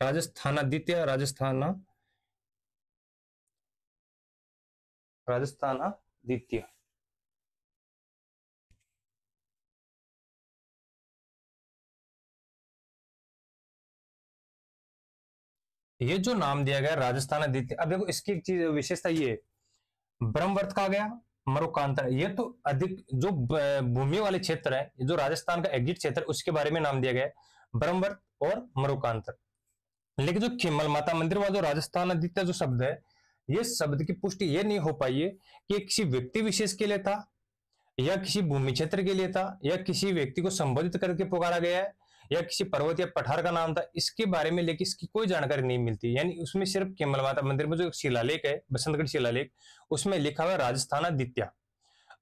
S1: राजस्थानादित्य, राजस्थानादित्य। ये जो नाम दिया गया राजस्थानादित्य, अब देखो इसकी एक चीज विशेषता ये है, ब्रह्मवर्त कहा गया, मरुकांतर, ये तो अधिक जो भूमि वाले क्षेत्र है, जो राजस्थान का एग्जिट क्षेत्र, उसके बारे में नाम दिया गया है ब्रह्मवर्त और मरुकांतर। लेकिन जो खिम्मल माता मंदिर वाला जो राजस्थानादित्य जो शब्द है, ये शब्द की पुष्टि ये नहीं हो पाई है कि किसी व्यक्ति विशेष के लिए था, या किसी भूमि क्षेत्र के लिए था, या किसी व्यक्ति को संबोधित करके पुकारा गया है, या किसी पर्वत या पठार का नाम था, इसके बारे में लेकिन इसकी कोई जानकारी नहीं मिलती। यानी उसमें सिर्फ खिम्मल माता मंदिर में जो शिलालेख है, बसंतगढ़ शिलालेख, उसमें लिखा हुआ राजस्थानादित्य।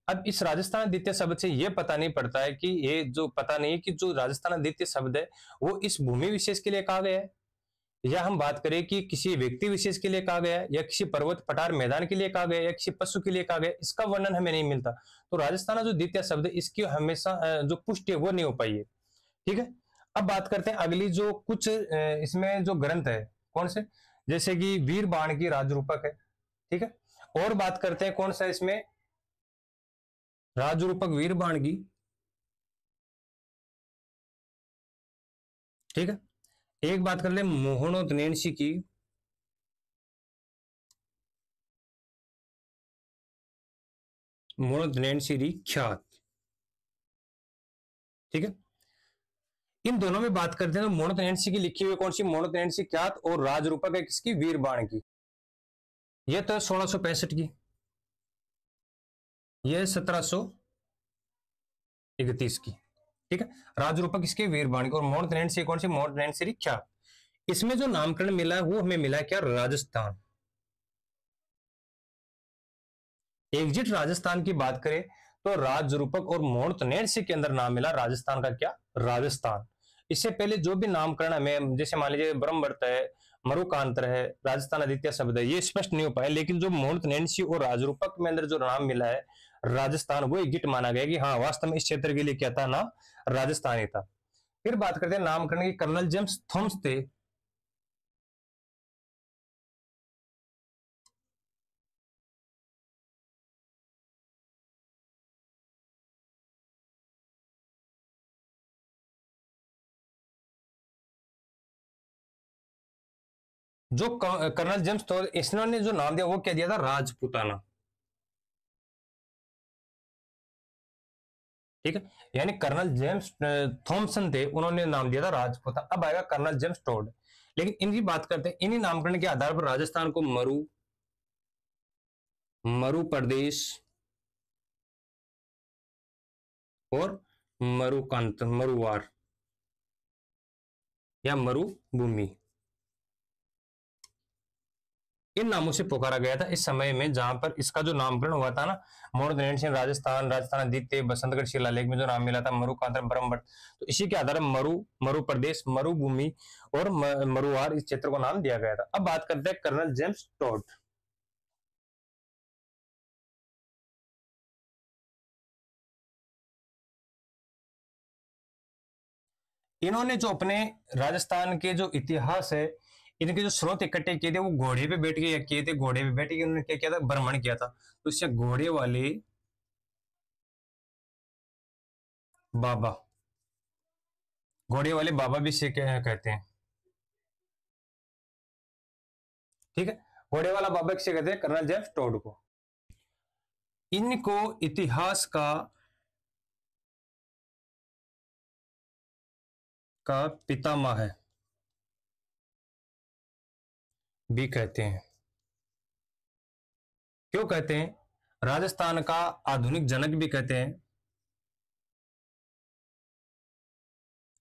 S1: अब इस राजस्थानादित्य शब्द से यह पता नहीं पड़ता है कि ये जो पता नहीं है कि जो राजस्थानादित्य शब्द है वो इस भूमि विशेष के लिए कहा गया है, या हम बात करें कि किसी व्यक्ति विशेष के लिए कहा गया, या किसी पर्वत पठार मैदान के लिए कहा गया, या किसी पशु के लिए कहा गया, इसका वर्णन हमें नहीं मिलता। तो राजस्थान जो द्वितीय शब्द है, इसकी हमेशा जो पुष्टि है वो नहीं हो पाई है। ठीक है, अब बात करते हैं अगली जो कुछ इसमें जो ग्रंथ है, कौन से, जैसे कि वीर बाण की राजरूपक है। ठीक है, और बात करते हैं कौन सा इसमें, राजरूपक वीर बाण की। ठीक है, एक बात कर ले मोहनोत्नेन्सी की, मोहनोत्नेन्सी ख्यात। ठीक है, इन दोनों में बात करते हैं तो मोहनोत्नेन्सी की लिखी हुई कौन सी, मोहनोत्नेन्सी ख्यात, और राजरूपक है किसकी, वीर बाण की। यह तो 1665 की, यह 1731 की। ठीक है, राजरूपक इसके वीर बाण की, और मोहनोत्नेन्सी कौन सी, मोहनोत्नेन्सी ख्यात। इसमें जो नामकरण मिला है वो हमें मिला है क्या, राजस्थान। एग्जिट राजस्थान की बात करें तो राज रूपक और मूर्धन्य के अंदर नाम मिला राजस्थान का, क्या, राजस्थान। इससे पहले जो भी नामकरण हमें, जैसे मान लीजिए ब्रह्मवर्त है, मरुकांतर है, राजस्थान आदित्य शब्द है, ये स्पष्ट नहीं हो पाए, लेकिन जो मूर्धन्य और राजरूपक में अंदर जो नाम मिला है राजस्थान, वो एग्जिट माना गया कि हाँ वास्तव में इस क्षेत्र के लिए क्या था, नाम राजस्थान ही था। फिर बात करते हैं नामकरण की, कर्नल जेम्स थॉमस थे। जो कर्नल जेम्स थॉमस, इन्होंने जो नाम दिया वो क्या दिया था, राजपूताना। ठीक है, यानी कर्नल जेम्स थॉमसन थे, उन्होंने नाम दिया था राजपूताना। अब आएगा कर्नल जेम्स टोड, लेकिन इनकी बात करते हैं, इन्हीं नामकरण के आधार पर राजस्थान को मरु प्रदेश और मरुवार या मरुभूमि, इन नामों से पुकारा गया था इस समय में, जहां पर इसका जो नामकरण हुआ था ना, मूर्धन्य राजस्थान, राजस्थान आदित्य, बसंतगढ़ शिलालेख में जो नाम मिला था मरुकांतर ब्रह्मवर्त, तो इसी के आधार पर मरु प्रदेश, मरुभूमि और मरुवार इस क्षेत्र को नाम दिया गया था। अब बात करते हैं कर्नल जेम्स टोड। इन्होंने जो अपने राजस्थान के जो इतिहास है, इनके जो स्रोत इकट्ठे किए थे वो घोड़े पे बैठ के किए थे। घोड़े पे बैठ के उन्होंने क्या किया था, भ्रमण किया था। तो इससे बाबा घोड़े वाले बाबा भी से कहते हैं। ठीक है, घोड़े वाला बाबा किसे कहते हैं, कर्नल जेम्स टोड को। इनको इतिहास का पितामह भी कहते हैं। क्यों कहते हैं, राजस्थान का आधुनिक जनक भी कहते हैं।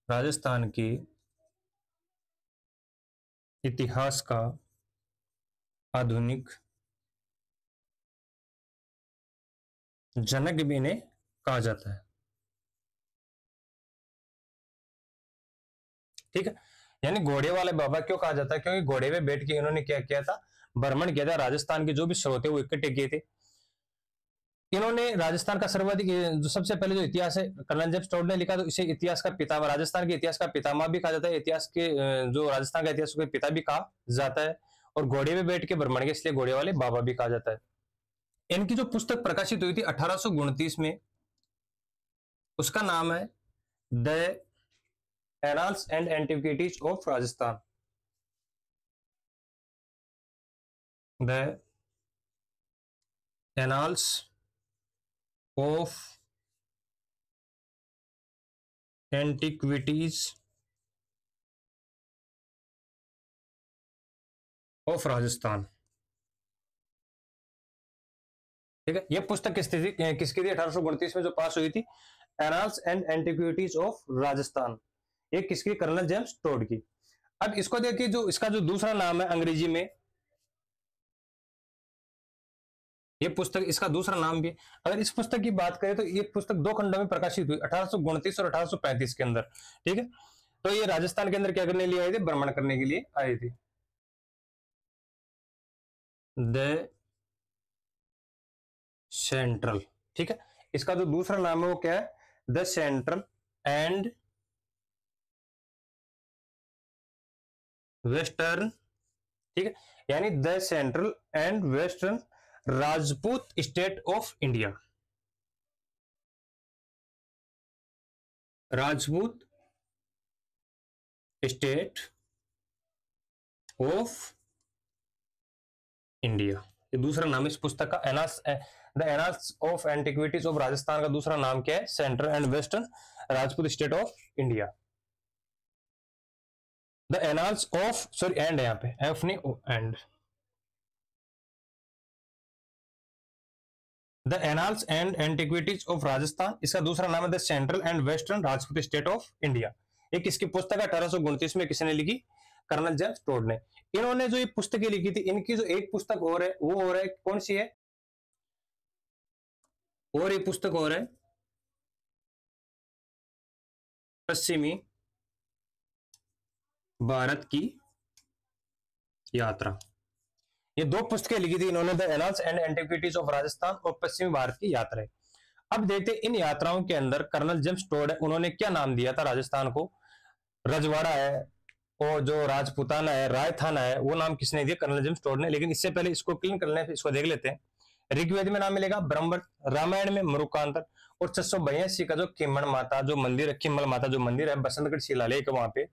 S1: राजस्थान के इतिहास का आधुनिक जनक भी इन्हें कहा जाता है। ठीक है, यानी घोड़े वाले बाबा क्यों कहा जाता है, क्योंकि घोड़े पे बैठ के इन्होंने क्या किया था, भ्रमण किया था, राजस्थान के जो भी स्रोत है वो इकट्ठे किए थे। इन्होंने राजस्थान का सर्वाधिक, जो सबसे पहले जो इतिहास है कर्नल जेम्स टोड ने लिखा, तो इसे इतिहास का पितामह, राजस्थान के इतिहास का पितामह भी कहा जाता है, इतिहास के जो राजस्थान का इतिहास के पिता भी कहा जाता है। और घोड़े पे बैठ के भ्रमण के, इसलिए घोड़े वाले बाबा भी कहा जाता है। इनकी जो पुस्तक प्रकाशित हुई थी 1829 में, उसका नाम है the annals and antiquities of Rajasthan. The annals of antiquities of Rajasthan. ठीक है, यह पुस्तक किसकी थी, 1829 में जो पास हुई थी, annals and antiquities of Rajasthan. ये किसकी, कर्नल जेम्स टोड की। अब इसको देखिए, जो इसका जो दूसरा नाम है अंग्रेजी में, ये पुस्तक, इसका दूसरा नाम भी, अगर इस पुस्तक की बात करें तो ये पुस्तक दो खंडों में प्रकाशित हुई, 1829 और 1835 के अंदर। ठीक है, तो ये राजस्थान के अंदर क्या करने के लिए आए थे, भ्रमण करने के लिए आए थे। द सेंट्रल, ठीक है, इसका जो दूसरा नाम है वो क्या है, द सेंट्रल एंड वेस्टर्न। ठीक है, यानी the central and western Rajput state of India. Rajput state of India, ये दूसरा नाम इस पुस्तक का। The annals of antiquities of Rajasthan का दूसरा नाम क्या है, central and western Rajput state of India. The annals of, sorry and है यहाँ पे, एफ नहीं and. The annals and antiquities of Rajasthan, इसका दूसरा नाम है the central and western Rajput state of India. ये किसकी पुस्तक है, 1829 में किसने लिखी, कर्नल जेम्स टोड ने। इन्होंने जो ये पुस्तकें लिखी थी, इनकी जो एक पुस्तक और है वो और है, कौन सी है, और एक पुस्तक और है, पश्चिमी भारत की यात्रा। ये दो पुस्तकें लिखी थी इन्होंने, the annals and antiquities of Rajasthan और पश्चिमी भारत की यात्रा। अब देखते इन यात्राओं के अंदर कर्नल जेम्स टोड है, उन्होंने क्या नाम दिया था राजस्थान को। रजवाड़ा है और जो राजपूताना है, रायथाना है, वो नाम किसने दिया, कर्नल जेम्स टोड ने। लेकिन इससे पहले इसको क्लीन कर लें, इसको देख लेते हैं। ऋग्वेद में नाम मिलेगा ब्रह्मवर्त, रामायण में मरुकांतर, और 682 का जो खिम्मन माता जो मंदिर है, खिम्मल माता जो मंदिर है बसंतगढ़ शिलालेख वहां पे,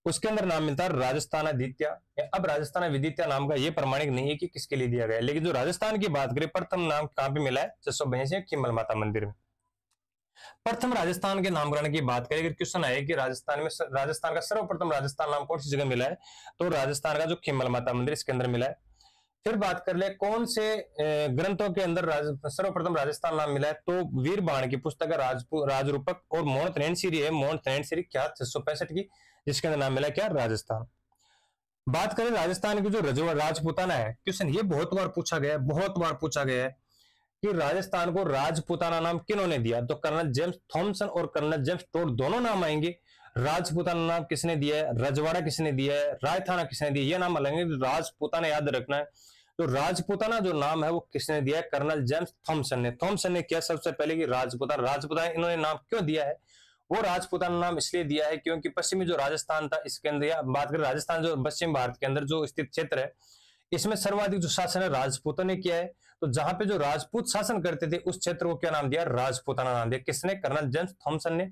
S1: उसके अंदर नाम मिलता है राजस्थान विदित्या। अब राजस्थान विदित्या नाम का ये प्रमाणिक नहीं है कि किसके लिए दिया गया है, लेकिन जो राजस्थान की बात करें, प्रथम नाम कहां पे मिला है, 682 खिम्मल माता मंदिर में। प्रथम राजस्थान के नामकरण की बात करें, अगर क्वेश्चन आए कि राजस्थान में राजस्थान का सर्वप्रथम राजस्थान नाम कौन सी जगह मिला है, तो राजस्थान का जो खिम्मल माता मंदिर इसके अंदर मिला है। फिर बात कर ले कौन से ग्रंथों के अंदर सर्वप्रथम राजस्थान नाम मिला है, तो वीर बाण की पुस्तक है राजरूपक, और मोहन तनैन सीरी है, मोहन तनैन सीरी क्या 665 की, जिसके अंदर नाम मिला क्या, राजस्थान। बात करें राजस्थान की जो राजपूताना है, क्वेश्चन ये बहुत बार पूछा गया है, बहुत बार पूछा गया है कि राजस्थान को राजपूताना नाम किन्होंने दिया, तो कर्नल जेम्स थॉमसन और कर्नल जेम्स टोड दोनों नाम आएंगे। राजपूताना नाम किसने दिया है, रजवाड़ा किसने दिया है, रायथाना किसने दिया, ये नाम अलग है, राजपूताना याद रखना है। तो राजपूताना जो नाम है वो किसने दिया है, कर्नल जेम्स थॉमसन ने। थॉमसन ने किया सबसे पहले कि राजपूताना, राजपूताना इन्होंने नाम क्यों दिया है, वो राजपूताना नाम इसलिए दिया है क्योंकि पश्चिमी जो राजस्थान था इसके अंदर, या बात करें राजस्थान जो पश्चिम भारत के अंदर जो स्थित क्षेत्र है, इसमें सर्वाधिक जो शासन है राजपूतों ने किया है। तो जहां पे जो राजपूत शासन करते थे उस क्षेत्र को क्या नाम दिया, राजपूताना नाम दिया। किसने, कर्नल जेम्स थॉमसन ने।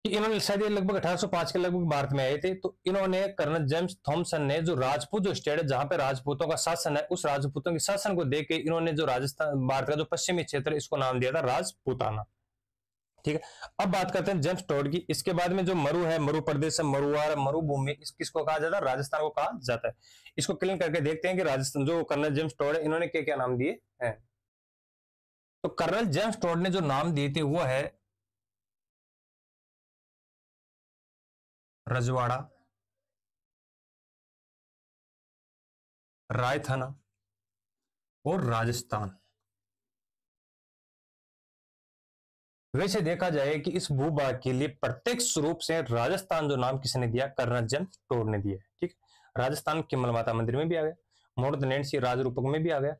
S1: कि इन्होंने शायद लगभग 1805 के लगभग भारत में आए थे, तो इन्होंने कर्नल जेम्स थॉमसन ने जो राजपूत जो स्टेट है जहां पे राजपूतों का शासन है, उस राजपूतों के शासन को देख के इन्होंने जो राजस्थान भारत का जो पश्चिमी क्षेत्र इसको नाम दिया था राजपूताना। ठीक है, अब बात करते हैं जेम्स टोड की। इसके बाद में जो मरु है, मरु प्रदेश है, मरुआर, मरुभूमि, किसको कहा जाता है, राजस्थान को कहा जाता है। इसको क्लीन करके देखते हैं कि राजस्थान जो कर्नल जेम्स टोड है इन्होंने क्या क्या नाम दिए हैं। तो कर्नल जेम्स टोड ने जो नाम दिए थे वो है रजवाड़ा, रायथाना और राजस्थान। वैसे देखा जाए कि इस भूभाग के लिए प्रत्यक्ष रूप से राजस्थान जो नाम किसने दिया, कर्नल जेम्स टोड ने दिया। ठीक, राजस्थान किम्मल माता मंदिर में भी आ गया, मोर्दनेंसी राजरूपक में भी आ गया।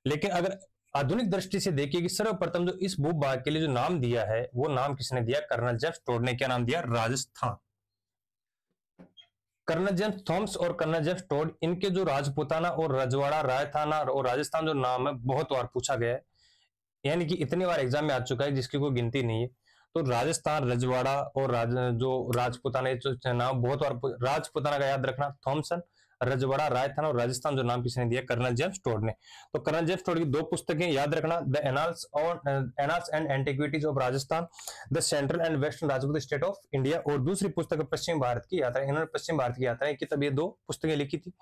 S1: लेकिन अगर आधुनिक दृष्टि से देखिए कि सर्वप्रथम जो इस भूभाग के लिए जो नाम दिया है वो नाम किसने दिया, कर्नल जेम्स टोड ने। क्या नाम दिया, राजस्थान। कर्नल जेम्स थॉम्स और कर्नल जेम्स टोड, इनके जो राजपूताना और रजवाड़ा, रायथाना और राजस्थान जो नाम है बहुत बार पूछा गया है, यानी कि इतनी बार एग्जाम में आ चुका है जिसकी कोई गिनती नहीं है। तो राजस्थान, रजवाड़ा और जो राजपूताना जो नाम बहुत बार, राजपूताना का याद रखना थॉमसन, रजवाड़ा, राजस्थान और राजस्थान जो नाम किसने दिया, कर्नल जेम्स टोड ने। तो कर्नल जेम्स टोड की दो पुस्तकें याद रखना, द एनाल्स और annals and antiquities of Rajasthan, the central and western Rajput state of India, और दूसरी पुस्तक पश्चिम भारत की यात्रा। इन्होंने पश्चिम भारत की यात्रा की तब ये दो पुस्तकें लिखी थी।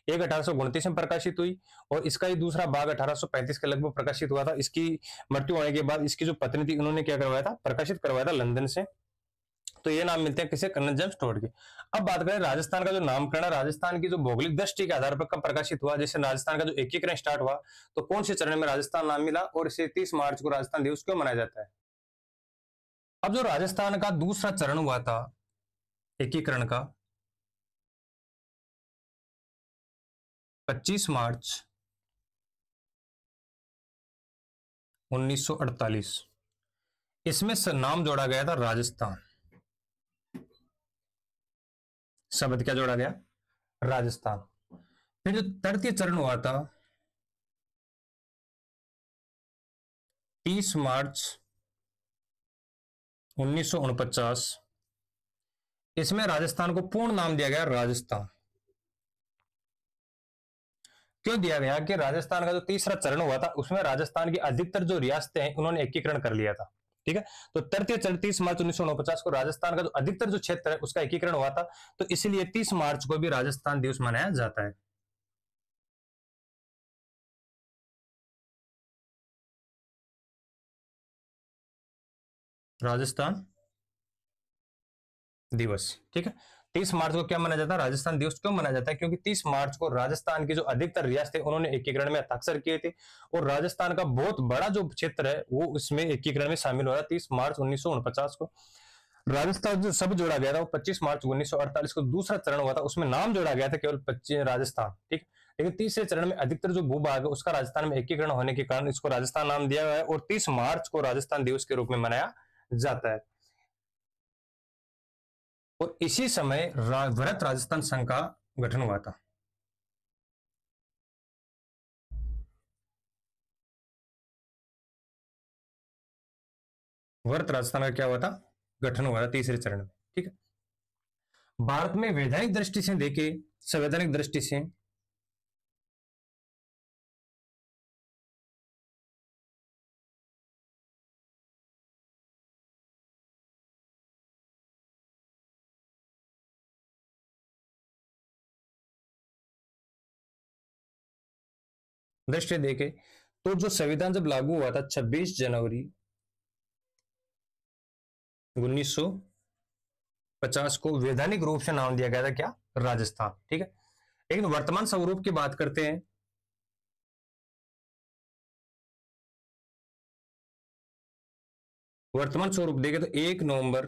S1: एक 1829 में प्रकाशित हुई और इसका ही दूसरा भाग 1835 के लगभग प्रकाशित हुआ था। इसकी मृत्यु होने के बाद इसकी जो पत्नी थी उन्होंने क्या करवाया था, प्रकाशित करवाया था लंदन से। तो ये नाम मिलते हैं किसे, कर्नल जेम्स टोड के। अब बात करें राजस्थान का जो नामकरण राजस्थान की जो भौगोलिक दृष्टि के आधार पर कब प्रकाशित हुआ, जैसे राजस्थान का जो एकीकरण स्टार्ट हुआ तो कौन से चरण में राजस्थान नाम मिला, और इसे 30 मार्च को राजस्थान दिवस क्यों मनाया जाता है। अब जो राजस्थान का दूसरा चरण हुआ था एकीकरण का, 25 मार्च 1948, इसमें नाम जोड़ा गया था राजस्थान। शब्द क्या जोड़ा गया, राजस्थान। फिर जो तृतीय चरण हुआ था 30 मार्च 1949, इसमें राजस्थान को पूर्ण नाम दिया गया राजस्थान। क्यों दिया गया कि राजस्थान का जो तीसरा चरण हुआ था उसमें राजस्थान की अधिकतर जो रियासतें हैं उन्होंने एकीकरण कर लिया था। ठीक है, तो तृतीय चरण 30 मार्च 1949 को राजस्थान का जो अधिकतर जो क्षेत्र है उसका एकीकरण हुआ था, तो इसलिए 30 मार्च को भी राजस्थान दिवस मनाया जाता है। राजस्थान दिवस। ठीक है, 30 मार्च को क्या मनाया जाता है? राजस्थान दिवस क्यों मनाया जाता है? क्योंकि 30 मार्च को राजस्थान की जो अधिकतर रियासतें उन्होंने एकीकरण में हस्ताक्षर किए थे और राजस्थान का बहुत बड़ा जो क्षेत्र है वो इसमें एकीकरण में शामिल हो रहा है। 30 मार्च 1949 को राजस्थान जो सब जोड़ा गया था वो 25 मार्च 1948 को दूसरा चरण हुआ था, उसमें नाम जोड़ा गया था केवल 25 राजस्थान, ठीक। लेकिन तीसरे चरण में अधिकतर जो भूभाग है उसका राजस्थान में एकीकरण होने के कारण इसको राजस्थान नाम दिया गया है और 30 मार्च को राजस्थान दिवस के रूप में मनाया जाता है। और इसी समय वृहत राजस्थान संघ का गठन हुआ था। वृहत राजस्थान का क्या हुआ था? गठन हुआ था तीसरे चरण में, ठीक है। भारत में वैधानिक दृष्टि से देखे, संवैधानिक दृष्टि से दृष्टि देखे तो जो संविधान जब लागू हुआ था 26 जनवरी 1950 को वैधानिक रूप से नाम दिया गया था क्या? राजस्थान, ठीक है। लेकिन वर्तमान स्वरूप की बात करते हैं, वर्तमान स्वरूप देखें तो 1 नवंबर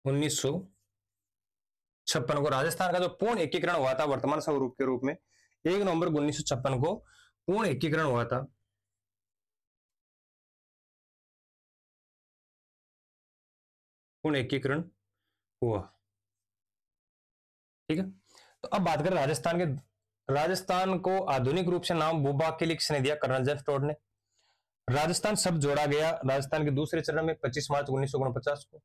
S1: 1956 को राजस्थान का जो पूर्ण एकीकरण हुआ था वर्तमान स्वरूप के रूप में 1 नवंबर 1956 को पूर्ण एकीकरण हुआ था। पूर्ण एकीकरण हुआ, ठीक है। तो अब बात करें राजस्थान के, राजस्थान को आधुनिक रूप से नाम भूभाग के लिए किसने दिया? कर्नल जेम्स टोड ने। राजस्थान सब जोड़ा गया राजस्थान के दूसरे चरण में 25 मार्च 1949 को।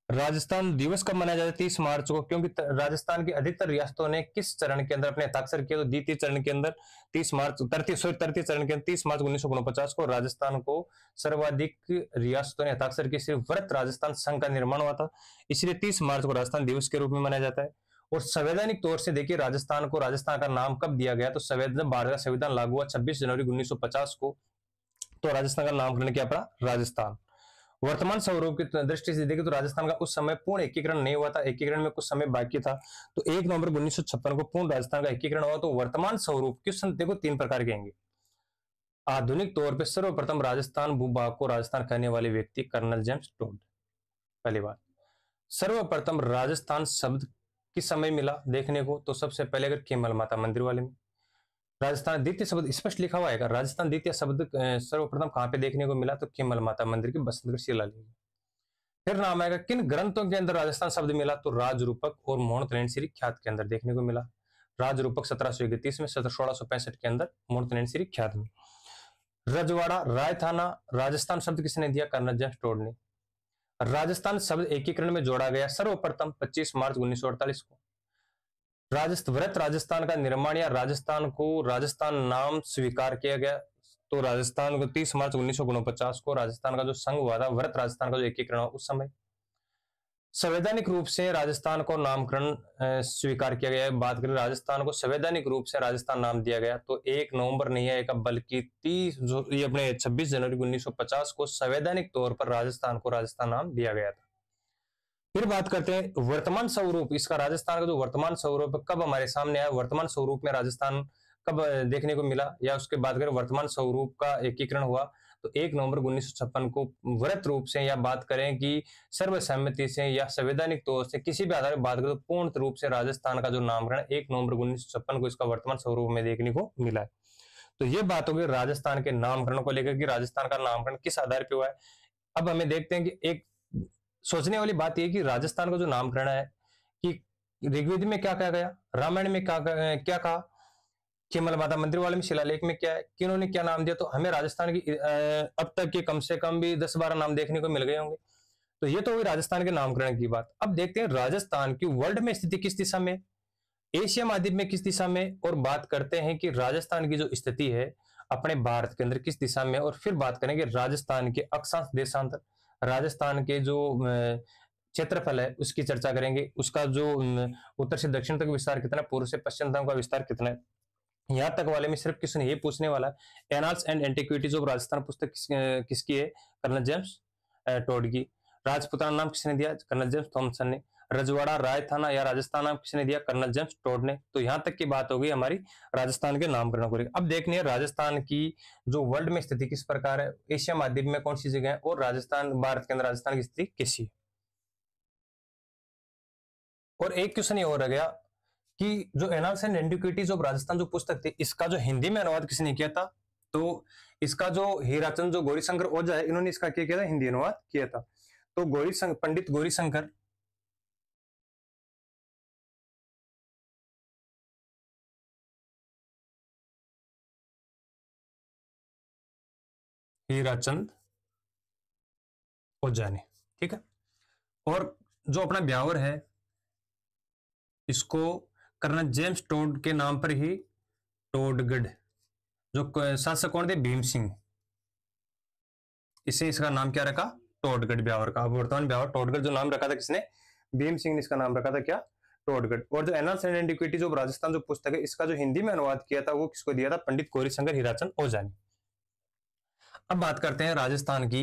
S1: राजस्थान दिवस कब मनाया जाता है? 30 मार्च को, क्योंकि राजस्थान की अधिकतर रियासतों ने किस चरण के अंदर अपने हस्ताक्षर किया? तो द्वितीय चरण के अंदर 30 मार्च तृतीय चरण के अंदर 30 मार्च 1949 को राजस्थान को सर्वाधिक रियासतों ने हस्ताक्षर किए, सिर्फ वृहत राजस्थान संघ का निर्माण हुआ था, इसलिए 30 मार्च को राजस्थान दिवस के रूप में मनाया जाता है। और संवैधानिक तौर से देखिए राजस्थान को राजस्थान का नाम कब दिया गया? तो संविधान, भारत का संविधान लागू हुआ 26 जनवरी 1950 को, तो राजस्थान का नामकरण किया पड़ा राजस्थान। वर्तमान स्वरूप की दृष्टि से देखें तो राजस्थान का उस समय पूर्ण एकीकरण नहीं हुआ था, एकीकरण में कुछ समय बाकी था, तो 1 नवंबर 1956 को पूर्ण राजस्थान का एकीकरण हुआ। तो वर्तमान स्वरूप क्वेश्चन देखो 3 प्रकार के होंगे। आधुनिक तौर पर सर्वप्रथम राजस्थान भूभाग को राजस्थान कहने वाले व्यक्ति कर्नल जेम्स टोड, पहली बात। सर्वप्रथम राजस्थान शब्द किस समय मिला देखने को? तो सबसे पहले अगर केमल माता मंदिर वाले में राजस्थान द्वितीय शब्द स्पष्ट लिखा हुआ है, राजस्थान द्वितीय शब्द सर्वप्रथम कहां पे देखने को मिला? तो केमल माता मंदिर की बसंतगढ़ शिलालेख में। फिर नाम आएगा किन ग्रंथों के अंदर राजस्थान शब्द मिला? तो राजरूपक और मोहनतनैन श्री ख्यात के अंदर देखने को मिला। राजरूपक 1731 में, 1665 के अंदर, मोहनतनैन श्री ख्यात में। रजवाड़ा रायथाना राजस्थान शब्द किसने दिया? कर्नल जेम्स टोड ने। राजस्थान शब्द एकीकरण में जोड़ा गया सर्वप्रथम 25 मार्च 1948 को। वृहत राजस्थान का निर्माण या राजस्थान को राजस्थान नाम स्वीकार किया गया, तो राजस्थान को 30 मार्च 1949 को राजस्थान का जो संघ हुआ था, वृहत राजस्थान का जो एकीकरण हुआ उस समय। संवैधानिक रूप से राजस्थान को नामकरण स्वीकार किया गया है। बात करें राजस्थान को संवैधानिक रूप से राजस्थान नाम दिया गया तो 1 नवंबर नहीं आएगा बल्कि 30 जो ये अपने 26 जनवरी 1950 को संवैधानिक तौर पर राजस्थान को राजस्थान नाम दिया गया था। फिर बात करते हैं वर्तमान स्वरूप इसका, राजस्थान का जो वर्तमान स्वरूप कब हमारे सामने आया? वर्तमान स्वरूप में राजस्थान कब देखने को मिला, या उसके बाद करें वर्तमान स्वरूप का एकीकरण हुआ तो 1 नवंबर 1956 को वृहत रूप से, या बात करें कि सर्वसम्मति से या संवैधानिक तौर से किसी भी आधार पर बात करें तो पूर्ण रूप से राजस्थान का जो नामकरण 1 नवंबर 1956 को इसका वर्तमान स्वरूप में देखने को मिला है। तो ये बात होगी राजस्थान के नामकरण को लेकर कि राजस्थान का नामकरण किस आधार पर हुआ है। अब हमें देखते हैं कि एक सोचने वाली बात यह कि राजस्थान का जो नामकरण है कि ऋग्वेद में क्या कहा गया, रामायण में क्या कहा, केमल माता मंदिर वाले में शिलालेख में क्या है, किन्होंने क्या नाम दिया, तो हमें राजस्थान की अब तक के कम से कम भी 10-12 नाम देखने को मिल गए होंगे। तो ये तो हुई राजस्थान के नामकरण की बात। अब देखते हैं राजस्थान की वर्ल्ड में स्थिति किस दिशा में, एशिया महाद्वीप में किस दिशा में, और बात करते हैं कि राजस्थान की जो स्थिति है अपने भारत के अंदर किस दिशा में, और फिर बात करेंगे राजस्थान के अक्षांश देशांतर, राजस्थान के जो क्षेत्रफल है उसकी चर्चा करेंगे, उसका जो उत्तर से दक्षिण तक विस्तार कितना है, पूर्व से पश्चिम तक का विस्तार कितना है। यहां तक वाले में सिर्फ किसी ने ये पूछने वाला है annals and antiquities of Rajasthan पुस्तक किसकी है? कर्नल जेम्स टोड की। राजपुताना नाम किसने दिया? कर्नल जेम्स थॉमसन ने। रजवाड़ा राय थाना या राजस्थान नाम किसने दिया? कर्नल जेम्स टोड ने। तो यहां तक की बात हो गई हमारी राजस्थान के नामकरण को लेकर। अब देखनी है राजस्थान की जो वर्ल्ड में स्थिति किस प्रकार है, एशिया महाद्वीप में कौन सी जगह है, और राजस्थान, भारत के अंदर राजस्थान की स्थिति कैसी है। और एक क्वेश्चन ये और रह गया कि जो annals and antiquities of Rajasthan जो पुस्तक थी, इसका जो हिंदी में अनुवाद किसने किया था? तो इसका जो हीराचंद जो गौरीशंकर ओझा है, इन्होंने इसका क्या किया था? हिंदी अनुवाद किया था। तो पंडित गौरीशंकर हीराचंद ओझा ने, ठीक है। और जो अपना ब्यावर है, इसको कर्नल जेम्स टोड के नाम पर ही टोडगढ़, जो शासक कौन थे? भीम सिंह, इसे इसका नाम क्या रखा? टोडगढ़ ब्यावर का। अब वर्तमान ब्यावर टोडगढ़ जो नाम रखा था किसने? भीम सिंह ने इसका नाम रखा था क्या? टोडगढ़। और जो annals and antiquities of Rajasthan जो पुस्तक है, इसका जो हिंदी में अनुवाद किया था वो किसको दिया था? पंडित गौरीशंकर हीराचंद ओझा ने। अब बात करते हैं राजस्थान की।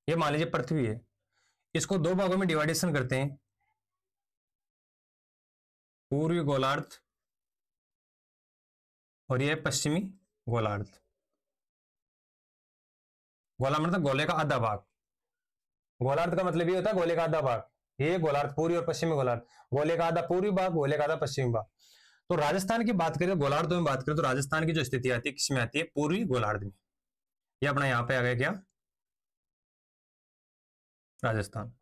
S1: ये मान लीजिए पृथ्वी है, इसको दो भागों में डिवाइडेशन करते हैं, पूर्वी गोलार्ध और यह पश्चिमी गोलार्ध। गोला मतलब गोले का आधा भाग, गोलार्ध का मतलब ये होता है गोले का आधा भाग। ये गोलार्ध पूर्वी और पश्चिमी गोलार्ध, गोले का आधा पूर्वी भाग, गोले का आधा पश्चिमी भाग। तो राजस्थान की बात करें, गोलार्धों में बात करें, तो राजस्थान की जो स्थिति आती है किसमें आती है? पूर्वी गोलार्ध में। ये अपना यहां पे आ गया क्या? राजस्थान।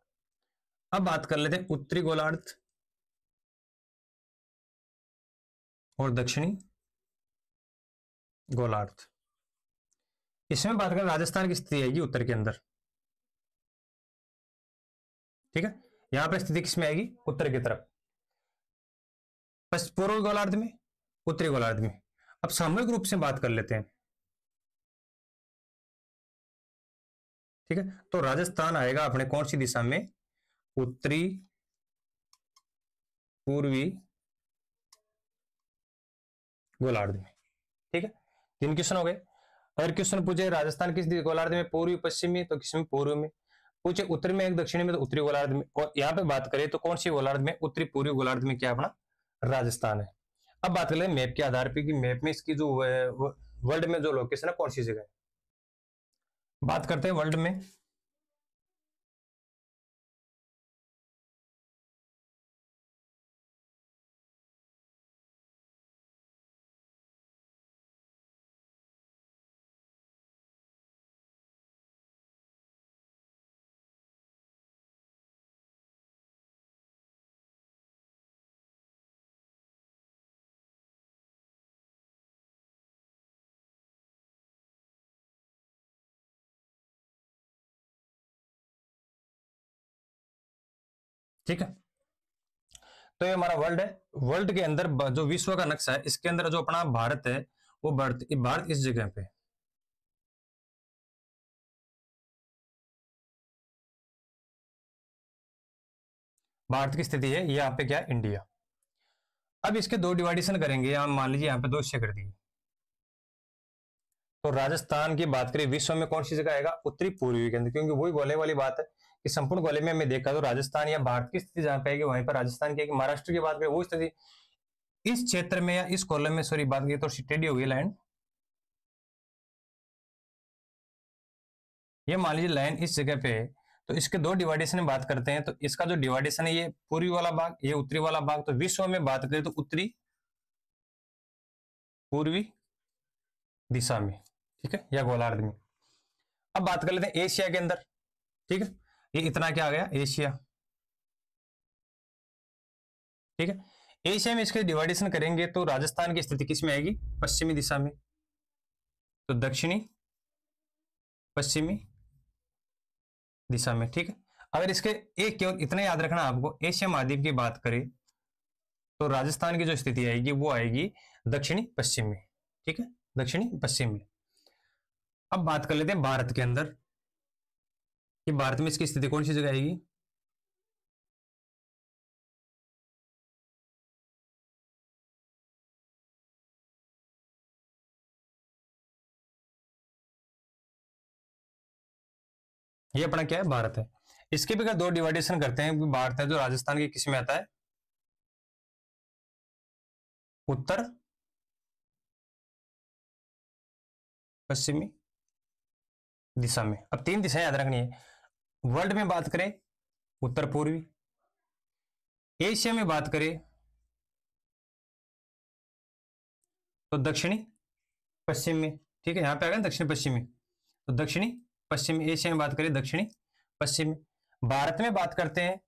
S1: अब बात कर लेते हैं उत्तरी गोलार्ध और दक्षिणी गोलार्ध। इसमें बात करें राजस्थान की स्थिति आएगी उत्तर के अंदर, ठीक है। यहां पर स्थिति किसमें आएगी? उत्तर की तरफ, पूर्व गोलार्ध में, उत्तरी गोलार्ध में। अब सामूहिक रूप से बात कर लेते हैं, ठीक है। तो राजस्थान आएगा अपने कौन सी दिशा में? उत्तरी, पूर्वी गोलार्ध में, ठीक है। तीन क्वेश्चन हो गए। अगर क्वेश्चन पूछे राजस्थान किस गोलार्ध में? पूर्वी पश्चिमी, तो किसमें? पूर्व में। पूछे उत्तर में एक दक्षिणी में, तो उत्तरी गोलार्ध में। और यहाँ पे बात करें तो कौन सी गोलार्ध में? उत्तरी पूर्वी गोलार्ध में क्या अपना राजस्थान है। अब बात कर ले मैप के आधार पर कि मैप में इसकी जो वर्ल्ड में जो लोकेशन है कौन सी जगह है। बात करते हैं वर्ल्ड में। ठीक है, तो ये हमारा वर्ल्ड है। वर्ल्ड के अंदर जो विश्व का नक्शा है, इसके अंदर जो अपना भारत है, वो भारत इस जगह पे। भारत की स्थिति है यहाँ पे क्या? इंडिया। अब इसके दो डिवाइडेशन करेंगे, हम मान लीजिए यहाँ पे दो हिस्से कर दिए। तो राजस्थान की बात करें विश्व में कौन सी जगह आएगा? उत्तरी पूर्वी के अंदर, क्योंकि वही गोले वाली बात है कि संपूर्ण गोले में हमें देखा तो राजस्थान या भारत की स्थिति जहां पे आएगी वहीं पर राजस्थान की। महाराष्ट्र की बात करें वो स्थिति इस क्षेत्र में या इस कॉलम में, सॉरी बात की तो टेढ़ी हो गई लाइन। ये मान लीजिए लाइन इस जगह पे है, तो इसके दो डिवाइडेशन में बात करते हैं। तो इसका जो डिवाइडेशन है, ये पूर्वी वाला भाग, ये उत्तरी वाला भाग। तो विश्व में बात करें तो उत्तरी पूर्वी दिशा में, ठीक है, या गोलार्ध में। अब बात कर लेते हैं एशिया के अंदर, ठीक है। ये इतना क्या आ गया? एशिया, ठीक है। एशिया में इसके डिवाइडेशन करेंगे तो राजस्थान की स्थिति किस में आएगी? पश्चिमी दिशा में। तो दक्षिणी पश्चिमी दिशा में, ठीक है। अगर इसके एक केवल इतना याद रखना आपको, एशिया महाद्वीप की बात करें तो राजस्थान की जो स्थिति आएगी वो आएगी दक्षिणी पश्चिम में, ठीक है, दक्षिणी पश्चिम में। अब बात कर लेते हैं भारत के अंदर कि भारत में इसकी स्थिति कौन सी जगह आएगी? ये अपना क्या है, भारत है। इसके भी अगर दो डिवाइडेशन करते हैं, भारत है जो राजस्थान के किस में आता है, उत्तर पश्चिमी दिशा में। अब तीन दिशाएं याद रखनी है। वर्ल्ड में बात करें उत्तर पूर्वी, एशिया में बात करें तो दक्षिणी पश्चिम में। ठीक है, यहां पे आ गया दक्षिण पश्चिमी, तो दक्षिणी पश्चिमी। एशिया में बात करें दक्षिणी पश्चिमी। भारत में बात करते हैं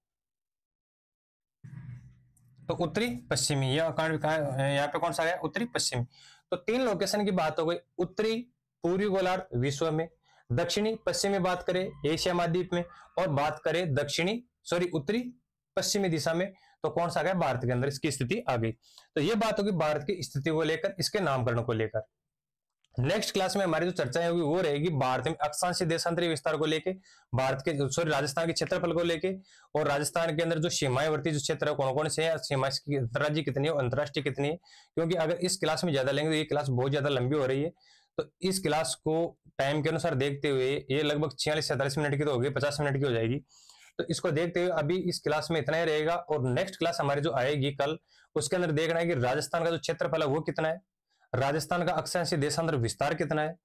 S1: तो उत्तरी पश्चिमी। यहाँ पे कौन सा आ गया, उत्तरी पश्चिमी। तो तीन लोकेशन की बात हो गई। उत्तरी पूर्वी गोलार्ध विश्व में, दक्षिणी पश्चिमी बात करें एशिया महाद्वीप में, और बात करें उत्तरी पश्चिमी दिशा में, तो कौन सा आ गया, भारत के अंदर इसकी स्थिति आ गई। तो ये बात होगी भारत की स्थिति को लेकर, इसके नामकरण को लेकर। नेक्स्ट क्लास में हमारी जो चर्चा होगी वो रहेगी भारत में अक्षांशीय देशांतरीय विस्तार को लेके, भारत के राजस्थान के क्षेत्रफल को लेके, और राजस्थान के अंदर जो सीमावर्ती जो क्षेत्र है कौन कौन से हैं, सीमा की अंतर्राज्यीय कितनी है, अंतर्राष्ट्रीय कितनी है। क्योंकि अगर इस क्लास में ज्यादा लेंगे तो ये क्लास बहुत ज्यादा लंबी हो रही है। तो इस क्लास को टाइम के अनुसार देखते हुए, ये लगभग 46-47 मिनट की तो होगी, 50 मिनट की हो जाएगी। तो इसको देखते हुए अभी इस क्लास में इतना ही रहेगा, और नेक्स्ट क्लास हमारी जो आएगी कल, उसके अंदर देखना है कि राजस्थान का जो क्षेत्रफल है वो कितना है, राजस्थान का अक्षांशीय देशांतर विस्तार कितना है,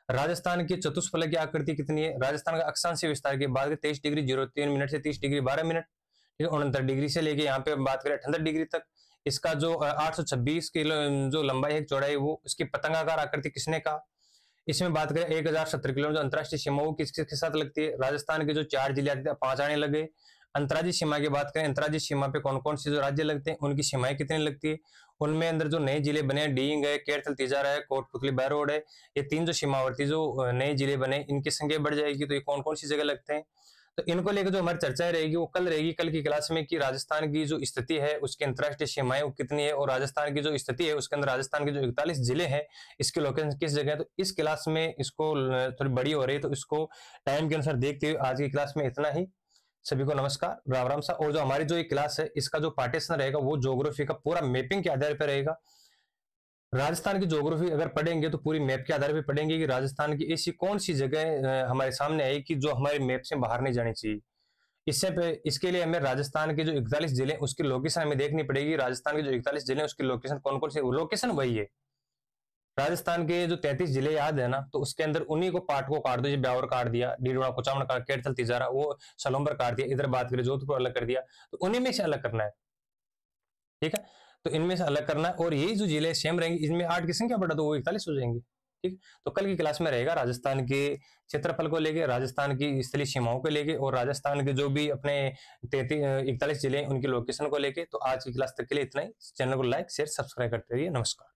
S1: राजस्थान की चतुष्फलक की आकृति कितनी है, राजस्थान का अक्षांशीय विस्तार की बात 23 डिग्री 03 मिनट से 30 डिग्री 12 मिनट, ठीक है, 69 डिग्री से लेके यहाँ पे बात करें 78 डिग्री तक। इसका जो 826 किलो जो लंबाई है चौड़ाई, वो इसकी पतंगाकार आकृति किसने कहा। इसमें बात करें 1070 किलोमीटर अंतरराष्ट्रीय सीमा वो किसके साथ लगती है, राजस्थान के जो 4 जिले आते हैं 5 आने लगे। अंतर्राज्यीय सीमा की बात करें, अंतर्राज्यीय सीमा पे कौन कौन से जो राज्य लगते हैं उनकी सीमाएं कितनी लगती है, उनमें अंदर जो नए जिले बने, डींग है, केरथल तिजारा है, कोटपुतली बैरोड है, ये तीन जो सीमावर्ती जो नए जिले बने इनकी संख्या बढ़ जाएगी। तो ये कौन कौन सी जगह लगते हैं, तो इनको लेकर जो हमारी चर्चाएं रहेगी वो कल रहेगी, कल की क्लास में, कि राजस्थान की जो स्थिति है उसकी अंतर्राष्ट्रीय सीमाएं वो कितनी है, और राजस्थान की जो स्थिति है उसके अंदर राजस्थान के जो 41 जिले हैं इसके लोकेशन किस जगह है। तो इस क्लास में इसको थोड़ी बड़ी हो रही है, तो इसको टाइम के अनुसार देखते हुए आज की क्लास में इतना ही। सभी को नमस्कार, राम राम सा। और जो हमारी जो ये क्लास है इसका जो पार्टीशन रहेगा वो ज्योग्राफी का पूरा मैपिंग के आधार पर रहेगा। राजस्थान की ज्योग्राफी अगर पढ़ेंगे तो पूरी मैप के आधार पर पढ़ेंगे कि राजस्थान की ऐसी कौन सी जगह हमारे सामने आई कि जो हमारे मैप से बाहर नहीं जानी चाहिए। इसके लिए हमें राजस्थान के जो 41 जिले उसकी लोकेशन हमें देखनी पड़ेगी। राजस्थान के जो 41 जिले उसकी लोकेशन कौन कौन सी, लोकेशन वही है। राजस्थान के जो 33 जिले याद है ना, तो उसके अंदर उन्हीं को पार्ट को काट दो, ब्यावर काट दिया, डीडवाड़ा कुचामन काट, केरथल तिजारा वो सलोम्बर काट दिया, इधर बात करें जोधपुर अलग कर दिया, तो उन्हीं में से अलग करना है। ठीक है, तो इनमें से अलग करना है, और यही जो जिले सेम रहेंगे, इनमें 8 की संख्या बढ़ा दो वो 41 हो जाएंगे। ठीक, तो कल की क्लास में रहेगा राजस्थान के क्षेत्रफल को लेके, राजस्थान की स्थलीय सीमाओं को लेके, और राजस्थान के जो भी अपने 41 जिले उनकी लोकेशन को लेके। तो आज की क्लास तक के लिए इतना ही। चैनल को लाइक शेयर सब्सक्राइब करते रहिए। नमस्कार।